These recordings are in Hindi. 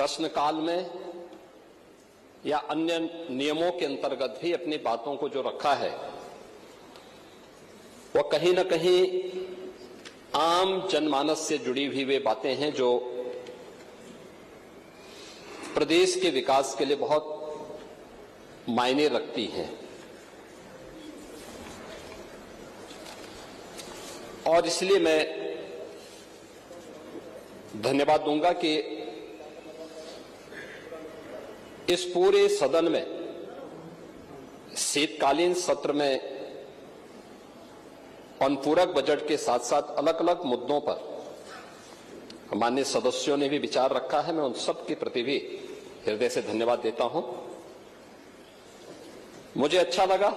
प्रश्नकाल में या अन्य नियमों के अंतर्गत भी अपनी बातों को जो रखा है वह कहीं न कहीं आम जनमानस से जुड़ी हुई वे बातें हैं जो प्रदेश के विकास के लिए बहुत मायने रखती हैं। और इसलिए मैं धन्यवाद दूंगा कि इस पूरे सदन में शीतकालीन सत्र में अनुपूरक बजट के साथ साथ अलग अलग मुद्दों पर माननीय सदस्यों ने भी विचार रखा है। मैं उन सब के प्रति भी हृदय से धन्यवाद देता हूं। मुझे अच्छा लगा,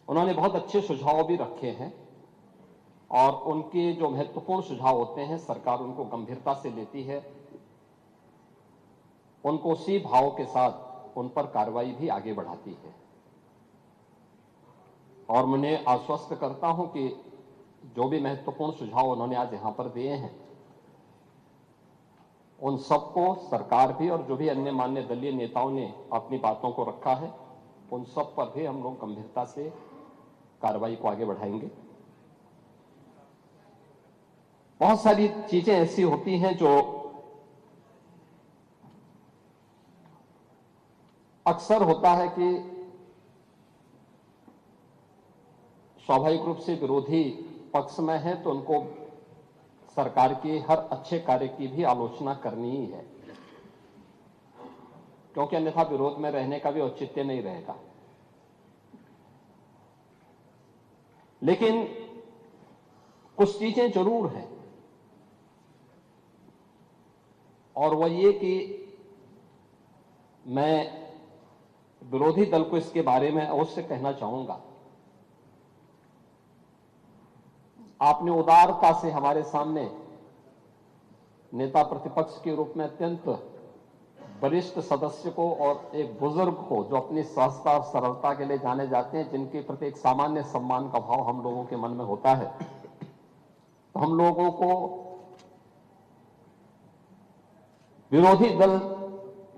उन्होंने बहुत अच्छे सुझाव भी रखे हैं और उनके जो महत्वपूर्ण सुझाव होते हैं सरकार उनको गंभीरता से लेती है, उनको उसी भाव के साथ उन पर कार्रवाई भी आगे बढ़ाती है। और मैं आश्वस्त करता हूं कि जो भी महत्वपूर्ण सुझाव उन्होंने आज यहां पर दिए हैं उन सबको सरकार भी और जो भी अन्य मान्य दलीय नेताओं ने अपनी बातों को रखा है उन सब पर भी हम लोग गंभीरता से कार्रवाई को आगे बढ़ाएंगे। बहुत सारी चीजें ऐसी होती हैं जो अक्सर होता है कि स्वाभाविक रूप से विरोधी पक्ष में है तो उनको सरकार के हर अच्छे कार्य की भी आलोचना करनी ही है, क्योंकि अन्यथा विरोध में रहने का भी औचित्य नहीं रहेगा। लेकिन कुछ चीजें जरूर हैं और वह ये कि मैं विरोधी दल को इसके बारे में अवश्य कहना चाहूंगा। आपने उदारता से हमारे सामने नेता प्रतिपक्ष के रूप में अत्यंत वरिष्ठ सदस्य को और एक बुजुर्ग को जो अपनी सहजता और सरलता के लिए जाने जाते हैं, जिनके प्रति एक सामान्य सम्मान का भाव हम लोगों के मन में होता है, तो हम लोगों को विरोधी दल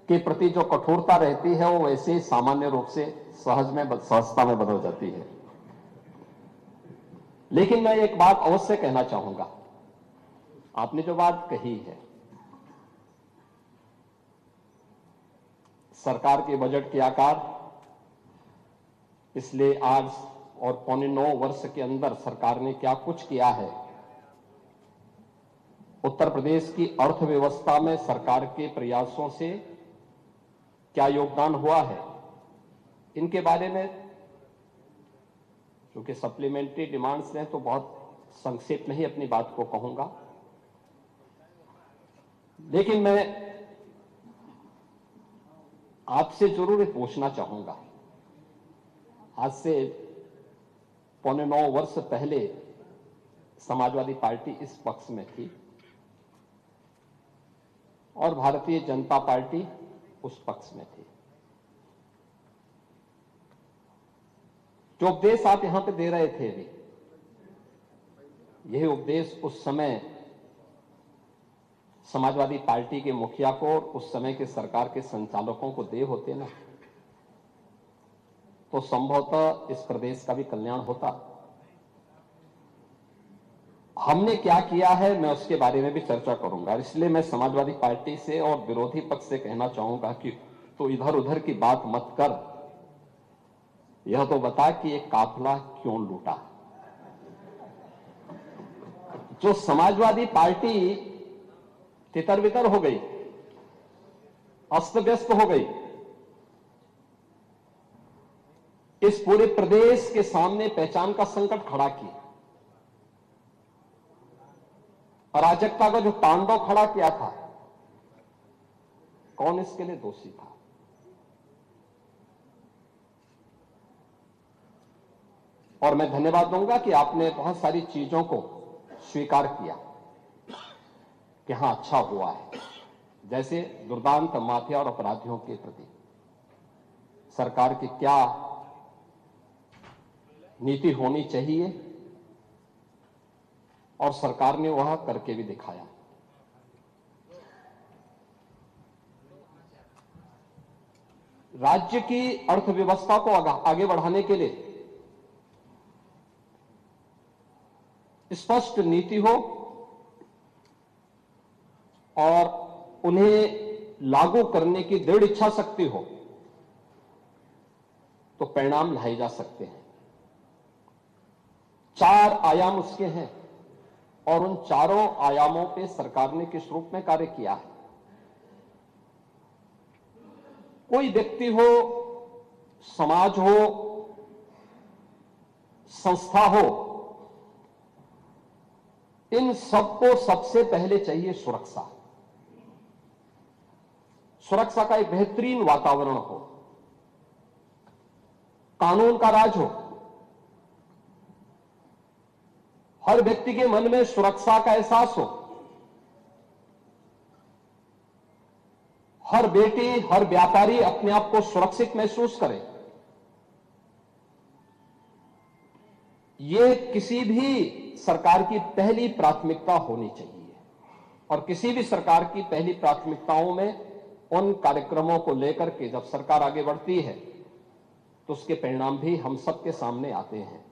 के प्रति जो कठोरता रहती है वो वैसे ही सामान्य रूप से सहजता में बदल जाती है। लेकिन मैं एक बात अवश्य कहना चाहूंगा, आपने जो बात कही है सरकार के बजट के आकार पिछले 8 और पौने 9 वर्ष के अंदर सरकार ने क्या कुछ किया है, उत्तर प्रदेश की अर्थव्यवस्था में सरकार के प्रयासों से क्या योगदान हुआ है, इनके बारे में क्योंकि सप्लीमेंट्री डिमांड्स हैं तो बहुत संक्षेप में ही अपनी बात को कहूंगा। लेकिन मैं आपसे जरूर पूछना चाहूंगा, आज से पौने 9 वर्ष पहले समाजवादी पार्टी इस पक्ष में थी और भारतीय जनता पार्टी उस पक्ष में थी। जो उपदेश आप यहां पे दे रहे थे अभी, यही उपदेश उस समय समाजवादी पार्टी के मुखिया को और उस समय के सरकार के संचालकों को दे होते ना, तो संभवतः इस प्रदेश का भी कल्याण होता। हमने क्या किया है मैं उसके बारे में भी चर्चा करूंगा। इसलिए मैं समाजवादी पार्टी से और विरोधी पक्ष से कहना चाहूंगा कि तो इधर उधर की बात मत कर, यह तो बता कि एक काफिला क्यों लूटा। जो समाजवादी पार्टी तितर बितर हो गई, अस्त व्यस्त हो गई, इस पूरे प्रदेश के सामने पहचान का संकट खड़ा किया, अराजकता का जो तांडव खड़ा किया था, कौन इसके लिए दोषी था? और मैं धन्यवाद दूंगा कि आपने बहुत सारी चीजों को स्वीकार किया कि हां अच्छा हुआ है, जैसे दुर्दांत माफिया और अपराधियों के प्रति सरकार की क्या नीति होनी चाहिए और सरकार ने वह करके भी दिखाया। राज्य की अर्थव्यवस्था को आगे बढ़ाने के लिए स्पष्ट नीति हो और उन्हें लागू करने की दृढ़ इच्छा शक्ति हो तो परिणाम लाए जा सकते हैं। 4 आयाम उसके हैं और उन चारों आयामों पे सरकार ने किस रूप में कार्य किया है। कोई व्यक्ति हो, समाज हो, संस्था हो, इन सबको सबसे पहले चाहिए सुरक्षा। सुरक्षा का एक बेहतरीन वातावरण हो, कानून का राज हो, हर व्यक्ति के मन में सुरक्षा का एहसास हो, हर बेटी, हर व्यापारी अपने आप को सुरक्षित महसूस करे। यह किसी भी सरकार की पहली प्राथमिकता होनी चाहिए और किसी भी सरकार की पहली प्राथमिकताओं में उन कार्यक्रमों को लेकर के जब सरकार आगे बढ़ती है तो उसके परिणाम भी हम सबके सामने आते हैं।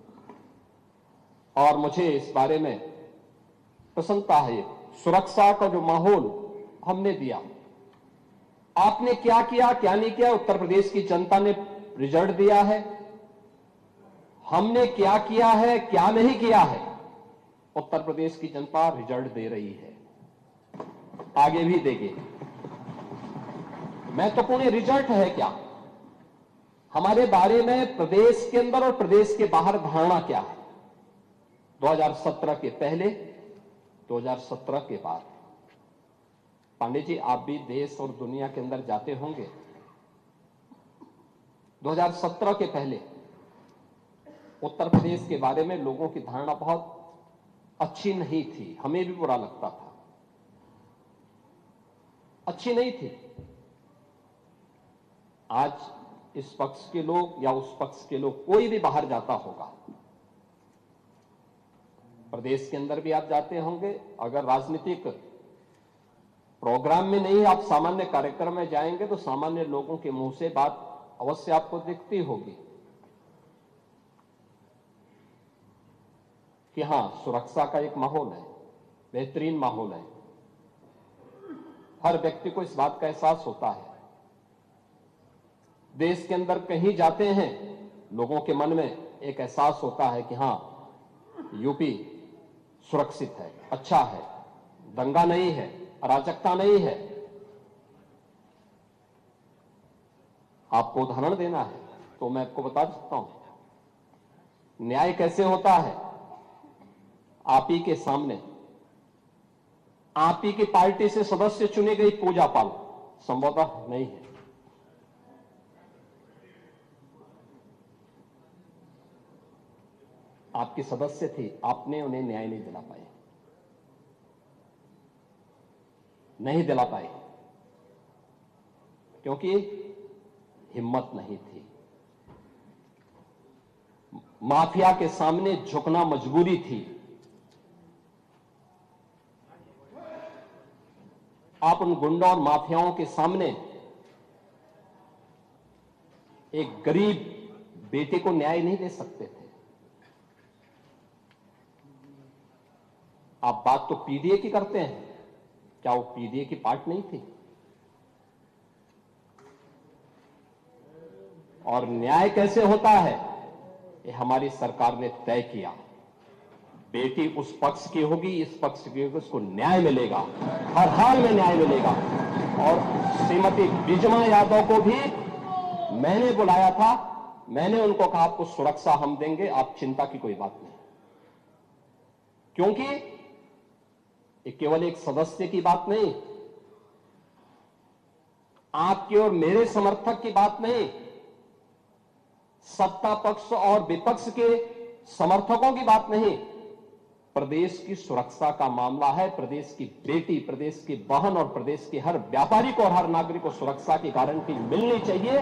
और मुझे इस बारे में प्रसन्नता है, सुरक्षा का जो माहौल हमने दिया, आपने क्या किया क्या नहीं किया, उत्तर प्रदेश की जनता ने रिजल्ट दिया है। हमने क्या किया है क्या नहीं किया है, उत्तर प्रदेश की जनता रिजल्ट दे रही है, आगे भी देगी। महत्वपूर्ण रिजल्ट है क्या, हमारे बारे में प्रदेश के अंदर और प्रदेश के बाहर धारणा क्या है। 2017 के पहले, 2017 के बाद। पांडे जी, आप भी देश और दुनिया के अंदर जाते होंगे। 2017 के पहले उत्तर प्रदेश के बारे में लोगों की धारणा बहुत अच्छी नहीं थी, हमें भी बुरा लगता था, अच्छी नहीं थी। आज इस पक्ष के लोग या उस पक्ष के लोग, कोई भी बाहर जाता होगा, प्रदेश के अंदर भी आप जाते होंगे, अगर राजनीतिक प्रोग्राम में नहीं, आप सामान्य कार्यक्रम में जाएंगे तो सामान्य लोगों के मुंह से बात अवश्य आपको दिखती होगी कि हां, सुरक्षा का एक माहौल है, बेहतरीन माहौल है। हर व्यक्ति को इस बात का एहसास होता है। देश के अंदर कहीं जाते हैं, लोगों के मन में एक एहसास होता है कि हां, यूपी सुरक्षित है, अच्छा है, दंगा नहीं है, अराजकता नहीं है। आपको उदाहरण देना है तो मैं आपको बता सकता हूं न्याय कैसे होता है। आप ही के सामने, आप ही की पार्टी से सदस्य चुनी गई पूजा पाल संभवतः नहीं है, आपके सदस्य थे, आपने उन्हें न्याय नहीं दिला पाए, नहीं दिला पाए क्योंकि हिम्मत नहीं थी। माफिया के सामने झुकना मजबूरी थी। आप उन गुंडों और माफियाओं के सामने एक गरीब बेटे को न्याय नहीं दे सकते थे। आप बात तो पीडीए की करते हैं, क्या वो पीडीए की पार्ट नहीं थी? और न्याय कैसे होता है, ये हमारी सरकार ने तय किया। बेटी उस पक्ष की होगी, इस पक्ष की होगी, उसको न्याय मिलेगा, हर हाल में न्याय मिलेगा। और श्रीमती बिजमा यादव को भी मैंने बुलाया था, मैंने उनको कहा आपको सुरक्षा हम देंगे, आप चिंता की कोई बात नहीं। क्योंकि ये केवल एक सदस्य की बात नहीं, आपके और मेरे समर्थक की बात नहीं, सत्ता पक्ष और विपक्ष के समर्थकों की बात नहीं, प्रदेश की सुरक्षा का मामला है। प्रदेश की बेटी, प्रदेश की बहन और प्रदेश के हर व्यापारी को और हर नागरिक को सुरक्षा की गारंटी मिलनी चाहिए।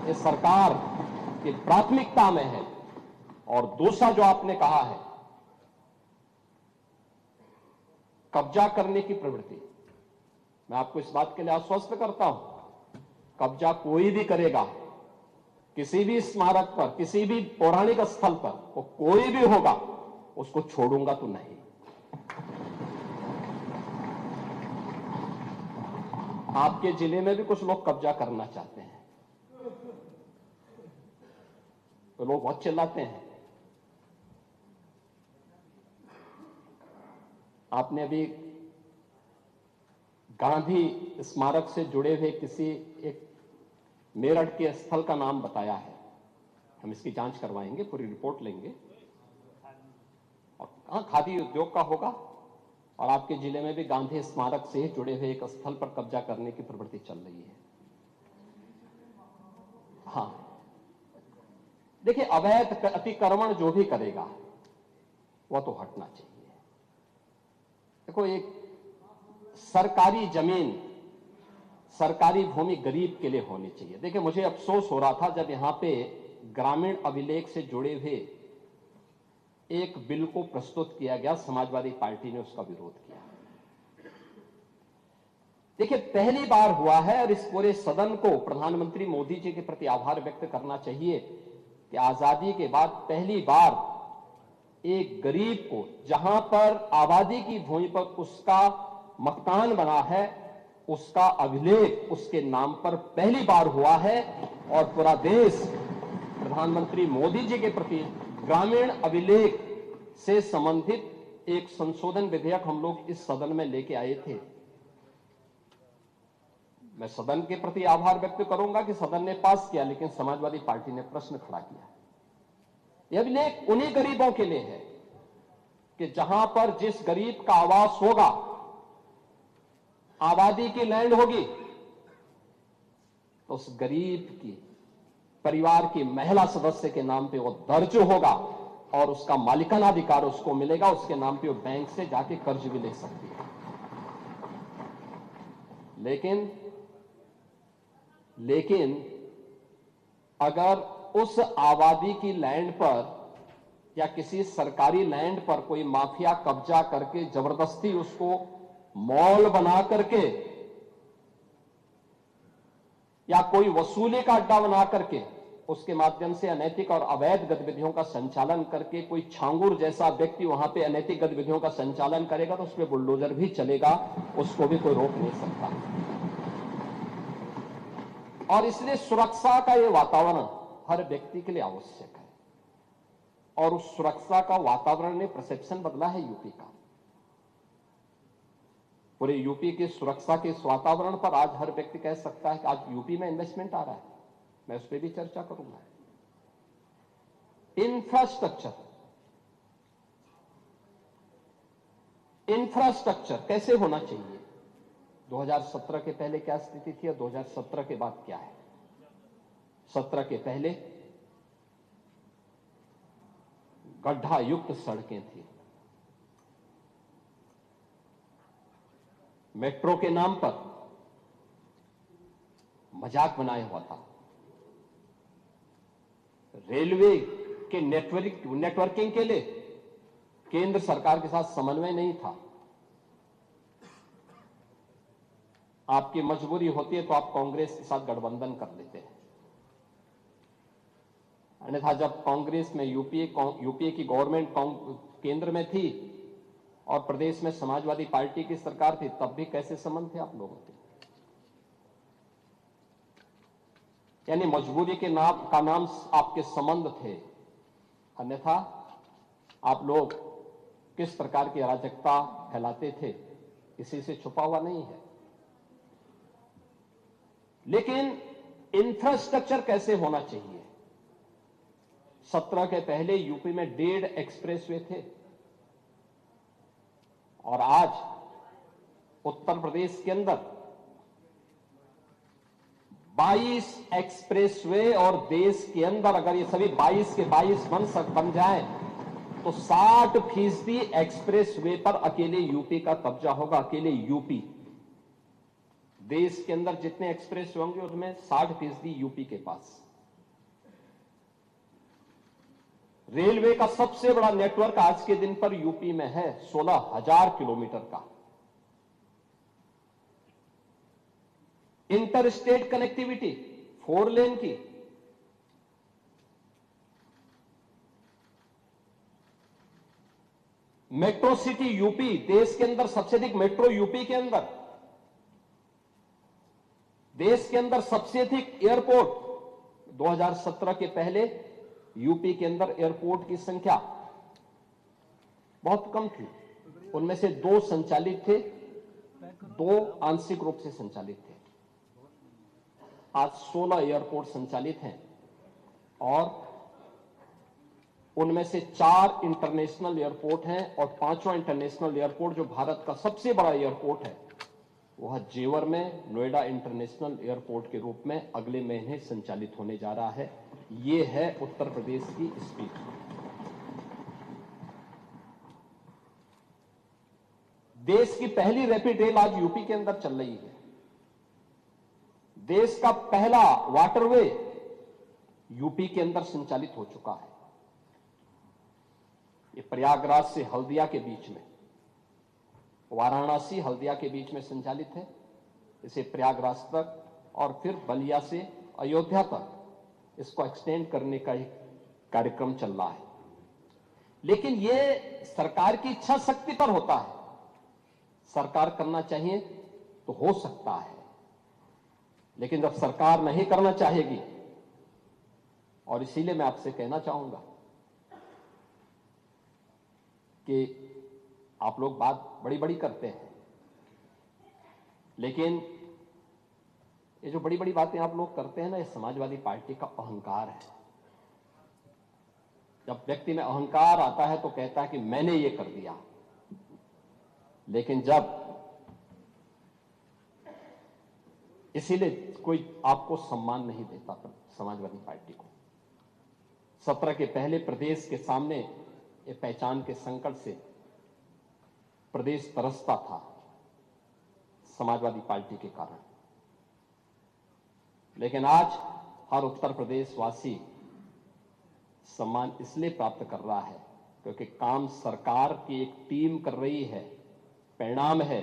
ये सरकार की प्राथमिकता में है। और दूसरा जो आपने कहा है, कब्जा करने की प्रवृत्ति, मैं आपको इस बात के लिए आश्वस्त करता हूं, कब्जा कोई भी करेगा किसी भी स्मारक पर, किसी भी पौराणिक स्थल पर, वो कोई भी होगा, उसको छोड़ूंगा तो नहीं। आपके जिले में भी कुछ लोग कब्जा करना चाहते हैं, तो लोग बहुत चिल्लाते हैं। आपने अभी गांधी स्मारक से जुड़े हुए किसी एक मेरठ के स्थल का नाम बताया है। हम इसकी जांच करवाएंगे, पूरी रिपोर्ट लेंगे। और हाँ, खादी उद्योग का होगा। और आपके जिले में भी गांधी स्मारक से जुड़े हुए एक स्थल पर कब्जा करने की प्रवृत्ति चल रही है। हाँ, देखिए, अवैध अतिक्रमण जो भी करेगा वह तो हटना चाहिए। देखो, एक सरकारी जमीन, सरकारी भूमि गरीब के लिए होनी चाहिए। देखिए, मुझे अफसोस हो रहा था जब यहां पे ग्रामीण अभिलेख से जुड़े हुए एक बिल को प्रस्तुत किया गया, समाजवादी पार्टी ने उसका विरोध किया। देखिए, पहली बार हुआ है और इस पूरे सदन को प्रधानमंत्री मोदी जी के प्रति आभार व्यक्त करना चाहिए कि आजादी के बाद पहली बार एक गरीब को, जहां पर आबादी की भूमि पर उसका मकान बना है, उसका अभिलेख उसके नाम पर पहली बार हुआ है। और पूरा देश प्रधानमंत्री मोदी जी के प्रति ग्रामीण अभिलेख से संबंधित एक संशोधन विधेयक हम लोग इस सदन में लेके आए थे। मैं सदन के प्रति आभार व्यक्त करूंगा कि सदन ने पास किया, लेकिन समाजवादी पार्टी ने प्रश्न खड़ा किया। यह अभिलेख उन्हीं गरीबों के लिए है कि जहां पर जिस गरीब का आवास होगा, आबादी की लैंड होगी, तो उस गरीब की परिवार की महिला सदस्य के नाम पे वो दर्ज होगा और उसका मालिकाना अधिकार उसको मिलेगा। उसके नाम पे वो बैंक से जाके कर्ज भी ले सकती है। लेकिन अगर उस आबादी की लैंड पर या किसी सरकारी लैंड पर कोई माफिया कब्जा करके जबरदस्ती उसको मॉल बना करके या कोई वसूली का अड्डा बना करके उसके माध्यम से अनैतिक और अवैध गतिविधियों का संचालन करके कोई छांगुर जैसा व्यक्ति वहां पे अनैतिक गतिविधियों का संचालन करेगा, तो उस पर बुलडोजर भी चलेगा, उसको भी कोई रोक नहीं सकता। और इसलिए सुरक्षा का यह वातावरण हर व्यक्ति के लिए आवश्यक है। और उस सुरक्षा का वातावरण ने परसेप्शन बदला है यूपी का। पूरे यूपी की सुरक्षा के इस वातावरण पर आज हर व्यक्ति कह सकता है कि आज यूपी में इन्वेस्टमेंट आ रहा है। मैं उस पर भी चर्चा करूंगा। इंफ्रास्ट्रक्चर कैसे होना चाहिए? 2017 के पहले क्या स्थिति थी और 2017 के बाद क्या है? 17 के पहले गड्ढा युक्त सड़कें थी, मेट्रो के नाम पर मजाक बनाया हुआ था, रेलवे के नेटवर्किंग के लिए केंद्र सरकार के साथ समन्वय नहीं था। आपकी मजबूरी होती है तो आप कांग्रेस के साथ गठबंधन कर लेते हैं, अन्यथा जब कांग्रेस में यूपीए की गवर्नमेंट केंद्र में थी और प्रदेश में समाजवादी पार्टी की सरकार थी, तब भी कैसे संबंध थे आप लोगों के? यानी मजबूरी के नाम आपके संबंध थे, अन्यथा आप लोग किस प्रकार की अराजकता फैलाते थे किसी से छुपा हुआ नहीं है। लेकिन इंफ्रास्ट्रक्चर कैसे होना चाहिए? 17 के पहले यूपी में 1.5 एक्सप्रेसवे थे और आज उत्तर प्रदेश के अंदर 22 एक्सप्रेसवे, और देश के अंदर अगर ये सभी 22 के 22 बन जाएं तो 60% एक्सप्रेसवे पर अकेले यूपी का कब्जा होगा। अकेले यूपी, देश के अंदर जितने एक्सप्रेस होंगे उसमें 60% यूपी के पास। रेलवे का सबसे बड़ा नेटवर्क आज के दिन पर यूपी में है, 16,000 किलोमीटर का। इंटर स्टेट कनेक्टिविटी 4 लेन की, मेट्रो सिटी यूपी, देश के अंदर सबसे अधिक मेट्रो यूपी के अंदर, देश के अंदर सबसे अधिक एयरपोर्ट। 2017 के पहले यूपी के अंदर एयरपोर्ट की संख्या बहुत कम थी, उनमें से 2 संचालित थे, 2 आंशिक रूप से संचालित थे। आज 16 एयरपोर्ट संचालित हैं और उनमें से 4 इंटरनेशनल एयरपोर्ट हैं और 5वां इंटरनेशनल एयरपोर्ट जो भारत का सबसे बड़ा एयरपोर्ट है वह जेवर में नोएडा इंटरनेशनल एयरपोर्ट के रूप में अगले महीने संचालित होने जा रहा है। यह है उत्तर प्रदेश की स्पीड। देश की पहली रैपिड रेल आज यूपी के अंदर चल रही है। देश का पहला वाटरवे यूपी के अंदर संचालित हो चुका है। ये प्रयागराज से हल्दिया के बीच में, वाराणसी हल्दिया के बीच में संचालित है। इसे प्रयागराज तक और फिर बलिया से अयोध्या तक इसको एक्सटेंड करने का एक कार्यक्रम चल रहा है। लेकिन यह सरकार की इच्छा शक्ति पर होता है। सरकार करना चाहिए तो हो सकता है, लेकिन जब सरकार नहीं करना चाहेगी, और इसीलिए मैं आपसे कहना चाहूंगा कि आप लोग बात बड़ी बड़ी करते हैं, लेकिन ये जो बड़ी बड़ी बातें आप लोग करते हैं ना, ये समाजवादी पार्टी का अहंकार है। जब व्यक्ति में अहंकार आता है तो कहता है कि मैंने ये कर दिया, लेकिन जब इसीलिए कोई आपको सम्मान नहीं देता समाजवादी पार्टी को। 17 के पहले प्रदेश के सामने ये पहचान के संकट से प्रदेश तरसता था समाजवादी पार्टी के कारण, लेकिन आज हर उत्तर प्रदेश वासी सम्मान इसलिए प्राप्त कर रहा है क्योंकि काम सरकार की एक टीम कर रही है, परिणाम है,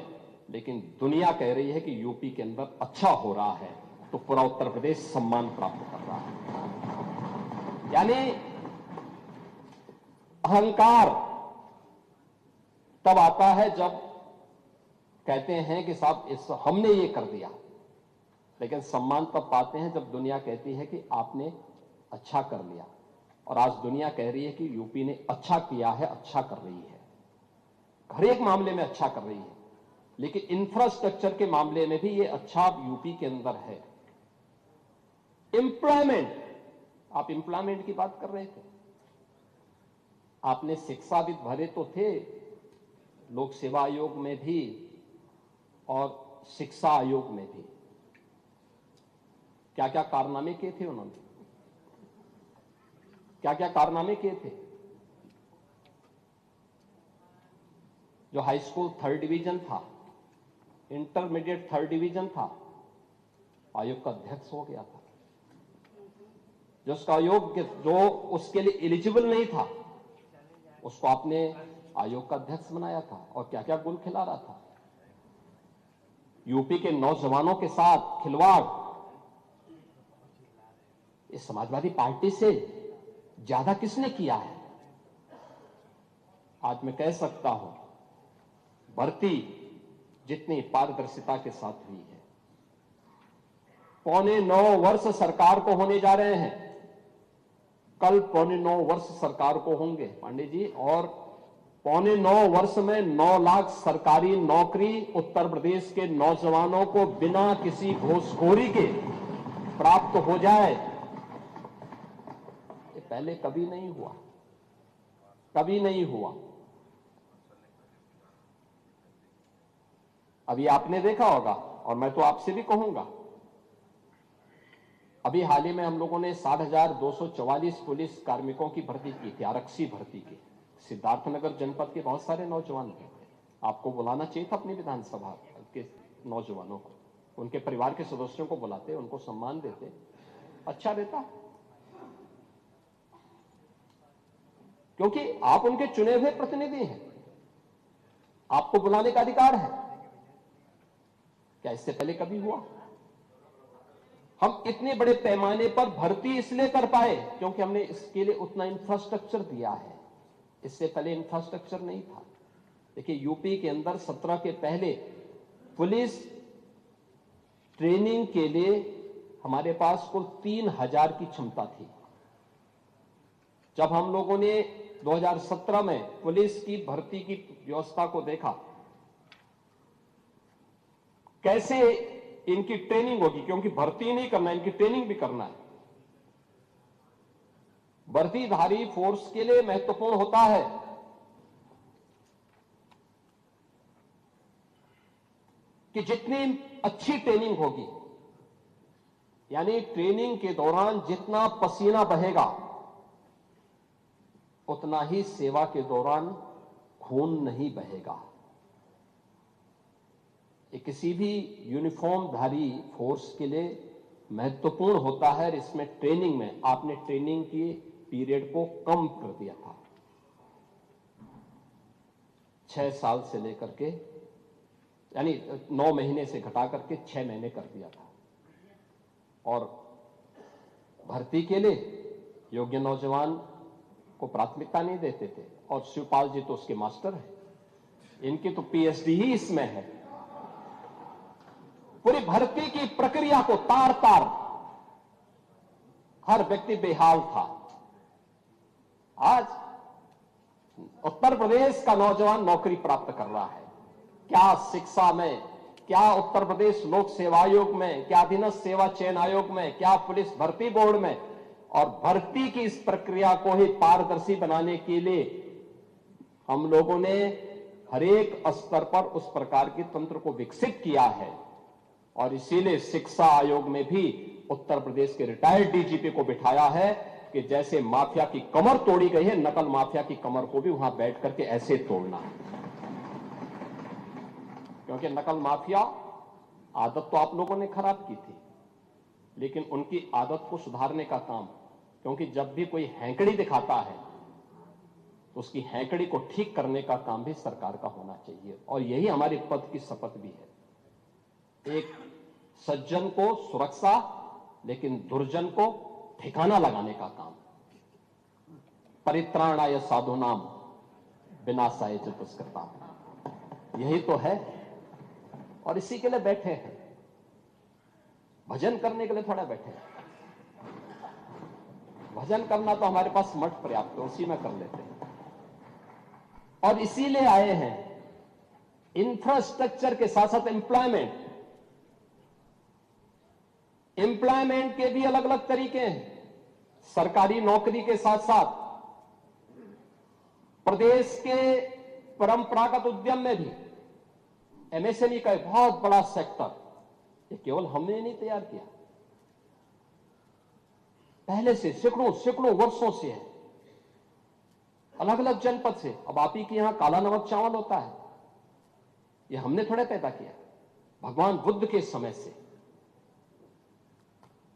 लेकिन दुनिया कह रही है कि यूपी के अंदर अच्छा हो रहा है, तो पूरा उत्तर प्रदेश सम्मान प्राप्त कर रहा है। यानी अहंकार तब आता है जब कहते हैं कि साहब हमने ये कर दिया, लेकिन सम्मान तब पाते हैं जब दुनिया कहती है कि आपने अच्छा कर लिया। और आज दुनिया कह रही है कि यूपी ने अच्छा किया है, अच्छा कर रही है, हर एक मामले में अच्छा कर रही है, लेकिन इंफ्रास्ट्रक्चर के मामले में भी ये अच्छा यूपी के अंदर है। एम्प्लॉयमेंट, आप एम्प्लॉयमेंट की बात कर रहे थे, आपने शिक्षाविद भरे तो थे लोक सेवा आयोग में भी और शिक्षा आयोग में भी, क्या क्या कारनामे किए थे उन्होंने, क्या क्या कारनामे किए थे। जो हाई स्कूल 3rd डिवीजन था, इंटरमीडिएट 3rd डिवीजन था, आयोग का अध्यक्ष हो गया था। जो उसका आयोग जो उसके लिए एलिजिबल नहीं था उसको आपने आयोग का अध्यक्ष बनाया था, और क्या क्या गुल खिला रहा था। यूपी के नौजवानों के साथ खिलवाड़ इस समाजवादी पार्टी से ज्यादा किसने किया है। आज मैं कह सकता हूं भर्ती जितनी पारदर्शिता के साथ हुई है, 9.25 वर्ष सरकार को होने जा रहे हैं, कल 9.25 वर्ष सरकार को होंगे पांडे जी, और 9.25 वर्ष में 9 लाख सरकारी नौकरी उत्तर प्रदेश के नौजवानों को बिना किसी घूसखोरी के प्राप्त हो जाए। ये पहले कभी नहीं हुआ, कभी नहीं हुआ। अभी आपने देखा होगा, और मैं तो आपसे भी कहूंगा, अभी हाल ही में हम लोगों ने 60,244 पुलिस कार्मिकों की भर्ती की थी, आरक्षी भर्ती की। सिद्धार्थनगर जनपद के बहुत सारे नौजवान थे, आपको बुलाना चाहिए था अपनी विधानसभा के नौजवानों को, उनके परिवार के सदस्यों को बुलाते, उनको सम्मान देते, अच्छा रहता, क्योंकि आप उनके चुने हुए प्रतिनिधि हैं, आपको बुलाने का अधिकार है। क्या इससे पहले कभी हुआ? हम इतने बड़े पैमाने पर भर्ती इसलिए कर पाए क्योंकि हमने इसके लिए उतना इंफ्रास्ट्रक्चर दिया है। इससे पहले इंफ्रास्ट्रक्चर नहीं था। देखिए, यूपी के अंदर 17 के पहले पुलिस ट्रेनिंग के लिए हमारे पास कुल 3000 की क्षमता थी। जब हम लोगों ने 2017 में पुलिस की भर्ती की व्यवस्था को देखा, कैसे इनकी ट्रेनिंग होगी, क्योंकि भर्ती नहीं करना, इनकी ट्रेनिंग भी करना है। वर्दीधारी फोर्स के लिए महत्वपूर्ण होता है कि जितनी अच्छी ट्रेनिंग होगी, यानी ट्रेनिंग के दौरान जितना पसीना बहेगा उतना ही सेवा के दौरान खून नहीं बहेगा। ये किसी भी यूनिफॉर्मधारी फोर्स के लिए महत्वपूर्ण होता है। इसमें ट्रेनिंग में आपने ट्रेनिंग की पीरियड को कम कर दिया था, 6 साल से लेकर के, यानी 9 महीने से घटा करके 6 महीने कर दिया था। और भर्ती के लिए योग्य नौजवान को प्राथमिकता नहीं देते थे। और शिवपाल जी तो उसके मास्टर हैं, इनकी तो पीएचडी ही इसमें है। पूरी भर्ती की प्रक्रिया को तार तार हर व्यक्ति बेहाल था। आज उत्तर प्रदेश का नौजवान नौकरी प्राप्त कर रहा है। क्या शिक्षा में, क्या उत्तर प्रदेश लोक सेवा आयोग में, क्या अधीनस्थ सेवा चयन आयोग में, क्या पुलिस भर्ती बोर्ड में। और भर्ती की इस प्रक्रिया को ही पारदर्शी बनाने के लिए हम लोगों ने हर एक स्तर पर उस प्रकार के तंत्र को विकसित किया है। और इसीलिए शिक्षा आयोग में भी उत्तर प्रदेश के रिटायर्ड डीजीपी को बिठाया है कि जैसे माफिया की कमर तोड़ी गई है, नकल माफिया की कमर को भी वहां बैठ करके ऐसे तोड़ना है। क्योंकि नकल माफिया आदत तो आप लोगों ने खराब की थी, लेकिन उनकी आदत को सुधारने का काम, क्योंकि जब भी कोई हैंकड़ी दिखाता है तो उसकी हैंकड़ी को ठीक करने का काम भी सरकार का होना चाहिए। और यही हमारे पद की शपथ भी है। एक सज्जन को सुरक्षा, लेकिन दुर्जन को ठिकाना लगाने का काम। परित्राणाय साधूनाम विनाशाय च दुष्कृताम्, यही तो है। और इसी के लिए बैठे हैं, भजन करने के लिए थोड़ा बैठे हैं। भजन करना तो हमारे पास मठ पर्याप्त है, उसी में कर लेते हैं। और इसीलिए आए हैं। इंफ्रास्ट्रक्चर के साथ साथ एम्प्लॉयमेंट के भी अलग अलग तरीके हैं। सरकारी नौकरी के साथ साथ प्रदेश के परंपरागत उद्यम में भी एमएसएमई का एक बहुत बड़ा सेक्टर, ये केवल हमने नहीं तैयार किया, पहले से सैकड़ों वर्षों से है, अलग अलग जनपद से। अब आप ही के यहां काला नमक चावल होता है, ये हमने थोड़े पैदा किया, भगवान बुद्ध के समय से।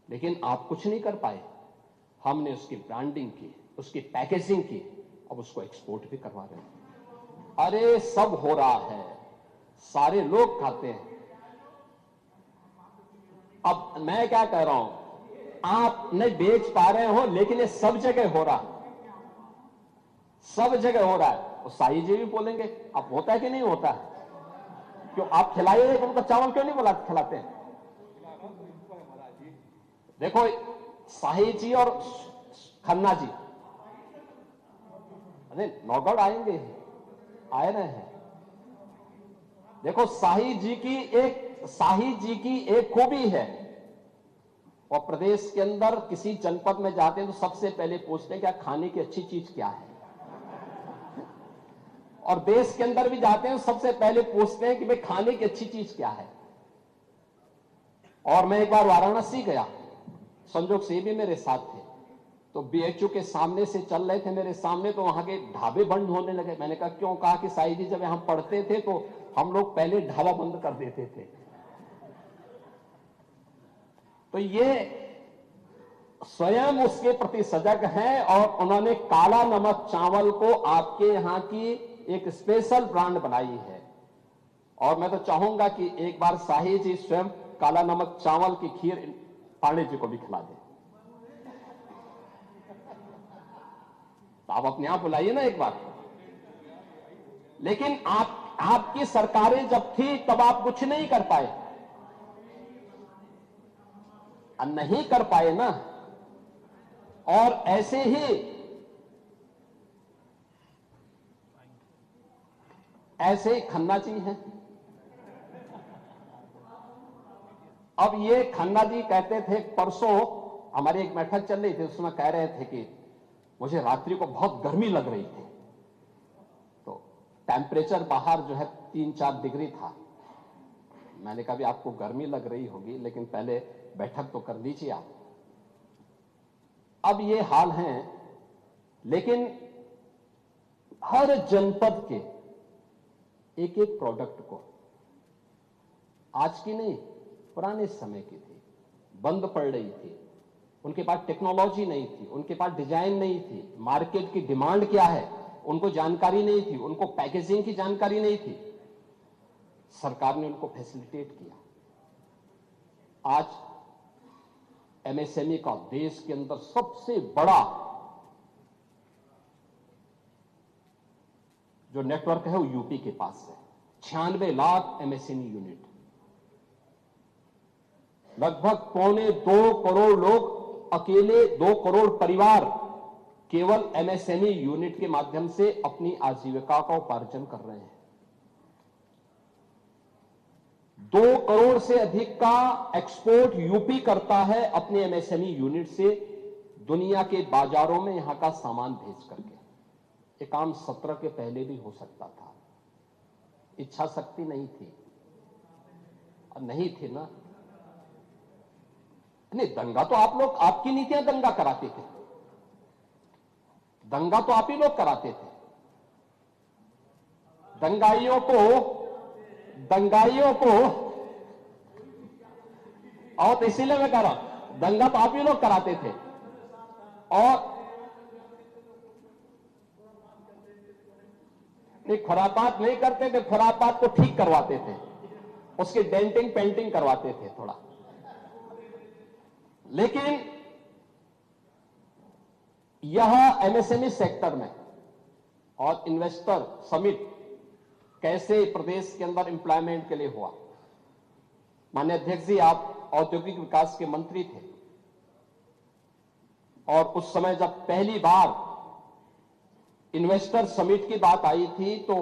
लेकिन आप कुछ नहीं कर पाए, हमने उसकी ब्रांडिंग की, उसकी पैकेजिंग की, अब उसको एक्सपोर्ट भी करवा रहे हैं। अरे सब हो रहा है, सारे लोग खाते हैं। अब मैं क्या कह रहा हूं, आप नहीं बेच पा रहे हो, लेकिन ये सब जगह हो रहा है, सब जगह हो रहा है। और साई जी भी बोलेंगे, अब होता है कि नहीं होता है? क्यों आप खिलाइए उनका चावल क्यों नहीं बोला खिलाते हैं? देखो, साही जी और खन्ना जी अरे नौगढ़ आएंगे, आए रहे हैं। देखो, साही जी की एक खूबी है, और प्रदेश के अंदर किसी जनपद में जाते हैं तो सबसे पहले पूछते हैं क्या खाने की अच्छी चीज क्या है। और देश के अंदर भी जाते हैं सबसे पहले पूछते हैं कि भाई खाने की अच्छी चीज क्या है। और मैं एक बार वाराणसी गया, संजोग से भी मेरे साथ थे, तो बीएचयू के सामने से चल रहे थे मेरे सामने, तो वहां के ढाबे बंद होने लगे। मैंने कहा क्यों? कहा कि साई जी जब यहां पढ़ते थे तो हम लोग पहले ढाबा बंद कर देते थे। तो ये स्वयं उसके प्रति सजग हैं, और उन्होंने काला नमक चावल को आपके यहां की एक स्पेशल ब्रांड बनाई है। और मैं तो चाहूंगा कि एक बार साही जी स्वयं काला नमक चावल की खीर पांडे जी को भी खिला दें। तो आप अपने आप बुलाइए ना एक बार। लेकिन आपकी सरकारें जब थी तब आप कुछ नहीं कर पाए, नहीं कर पाए ना। और ऐसे ही खन्ना जी हैं। अब ये खन्ना जी कहते थे, परसों हमारी एक बैठक चल रही थी, उसमें कह रहे थे कि मुझे रात्रि को बहुत गर्मी लग रही थी। तो टेम्परेचर बाहर जो है 3-4 डिग्री था। मैंने कहा भी आपको गर्मी लग रही होगी, लेकिन पहले बैठक तो कर लीजिए आप। अब ये हाल है। लेकिन हर जनपद के एक एक प्रोडक्ट को, आज की नहीं, पुराने समय की थी, बंद पड़ रही थी। उनके पास टेक्नोलॉजी नहीं थी, उनके पास डिजाइन नहीं थी, मार्केट की डिमांड क्या है उनको जानकारी नहीं थी, उनको पैकेजिंग की जानकारी नहीं थी। सरकार ने उनको फैसिलिटेट किया। आज एमएसएमई का देश के अंदर सबसे बड़ा जो नेटवर्क है वो यूपी के पास है। 96 लाख एमएसएमई यूनिट, लगभग 1.25 करोड़ लोग, अकेले 2 करोड़ परिवार केवल एमएसएमई यूनिट के माध्यम से अपनी आजीविका का उपार्जन कर रहे हैं। 2 करोड़ से अधिक का एक्सपोर्ट यूपी करता है अपने एमएसएमई यूनिट से दुनिया के बाजारों में यहां का सामान भेज करके। ये काम 17 के पहले भी हो सकता था, इच्छा शक्ति नहीं थी, और नहीं थी ना। नहीं, दंगा तो आप लोग, आपकी नीतियां दंगा कराते थे, दंगा तो आप ही लोग कराते थे। दंगाइयों को और तो इसीलिए मैं कह रहा हूं, दंगा तो आप ही लोग कराते थे। और नहीं, खुरापात नहीं करते थे, खुरापात को ठीक करवाते थे, उसकी डेंटिंग पेंटिंग करवाते थे थोड़ा। लेकिन यह एमएसएमई सेक्टर में और इन्वेस्टर समिट कैसे प्रदेश के अंदर एम्प्लॉयमेंट के लिए हुआ। माननीय अध्यक्ष जी, आप औद्योगिक विकास के मंत्री थे, और उस समय जब पहली बार इन्वेस्टर समिट की बात आई थी, तो